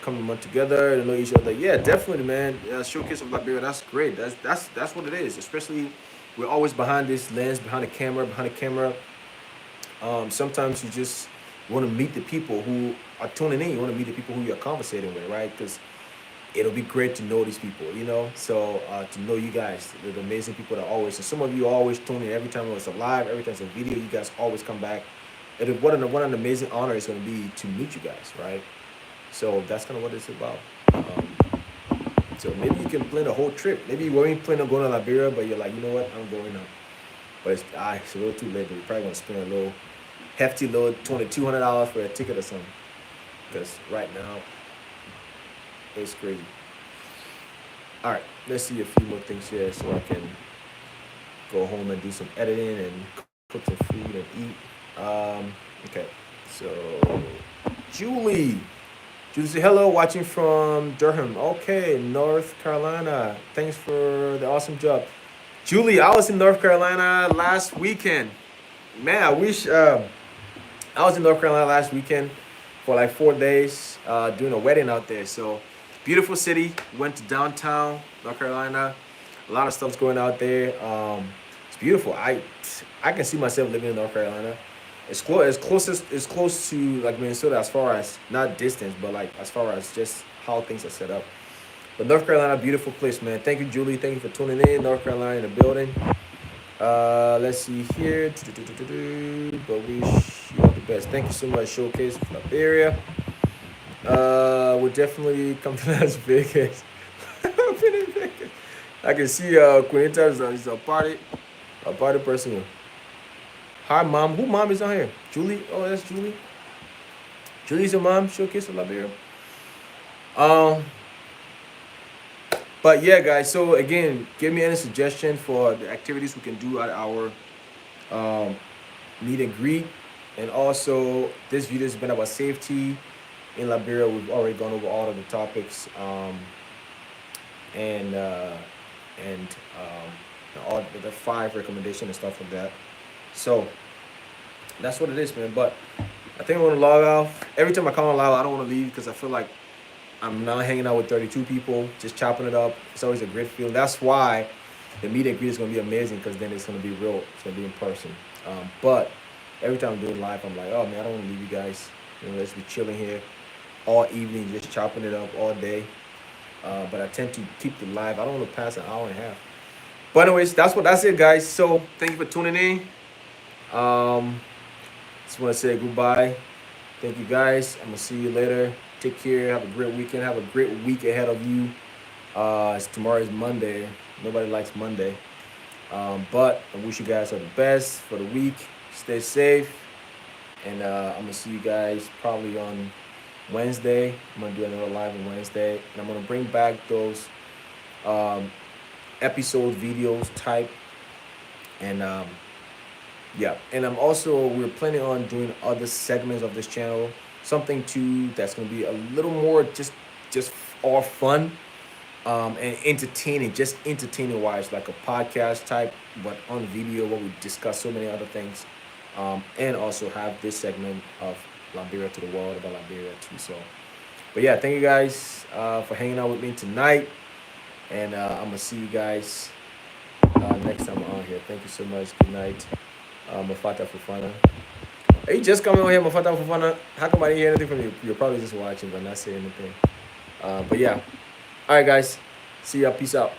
come a month together to know each other. Yeah, definitely, man. Showcase of Liberia. That's great. That's what it is. Especially we're always behind this lens, behind the camera, sometimes you just want to meet the people who are tuning in. You want to meet the people who you're conversating with, right? Because it'll be great to know these people, you know. So to know you guys, the amazing people that always. And some of you are always tuning in every time it's a live, every time it's a video. You guys always come back. And what an amazing honor it's going to be to meet you guys, right? So that's kind of what it's about. So maybe you can plan a whole trip. Maybe you weren't planning on going to Liberia, but you're like, you know what, I'm going now. But it's a little too late. But you're probably gonna spend a little hefty little $2,200 for a ticket or something. Because right now, it's crazy. All right, let's see a few more things here so I can go home and do some editing and cook some food and eat. Okay, so Julie. Julie say hello, watching from Durham. Okay, North Carolina. Thanks for the awesome job. Julie, I was in North Carolina last weekend. Man, I wish I was in North Carolina last weekend for like 4 days doing a wedding out there. So beautiful city. Went to downtown North Carolina. A lot of stuff's going out there. It's beautiful. I can see myself living in North Carolina. It's close to like Minnesota as far as not distance, but like as far as just how things are set up. But North Carolina, beautiful place, man. Thank you, Julie. Thank you for tuning in. North Carolina in the building. Let's see here. But wish you all the best. Thank you so much, Showcase of Liberia. We'll definitely come to Las Vegas. I can see Quinta is a party person. Hi, mom. Who mom is on here? Julie. Oh, that's Julie. Julie's your mom. Showcase of Liberia. But yeah, guys. So again, give me any suggestion for the activities we can do at our meet and greet. And also, this video has been about safety in Liberia. We've already gone over all of the topics, and all the 5 recommendations and stuff like that. So that's what it is, man. But I think I want to log off. Every time I come on live, I don't want to leave because I feel like I'm now hanging out with 32 people, just chopping it up. It's always a great feeling. That's why the meet and greet is going to be amazing because then it's going to be real. It's going to be in person. But every time I'm doing live, I'm like, oh, man, I don't want to leave you guys. You know, let's be chilling here all evening, just chopping it up all day. But I tend to keep the live. I don't want to pass an hour and a half. But anyways, that's it, guys. So thank you for tuning in. Just want to say goodbye. Thank you, guys. I'm gonna see you later. Take care. Have a great weekend. Have a great week ahead of you. Tomorrow is Monday. Nobody likes Monday. But I wish you guys all the best for the week. Stay safe. And I'm gonna see you guys probably on Wednesday. I'm gonna do another live on Wednesday, and I'm gonna bring back those episode videos type. And yeah, and we're planning on doing other segments of this channel, something too that's gonna be a little more just all fun and entertaining, just entertaining wise, like a podcast type, but on video where we discuss so many other things, and also have this segment of Liberia to the world about Liberia too. So, but yeah, thank you guys for hanging out with me tonight, and I'm gonna see you guys next time on here. Thank you so much. Good night. Mafata Fufana. Are you just coming on here, Mafata Fufana? How come I didn't hear anything from you? You're probably just watching but not saying anything. But yeah. All right, guys. See ya. Peace out.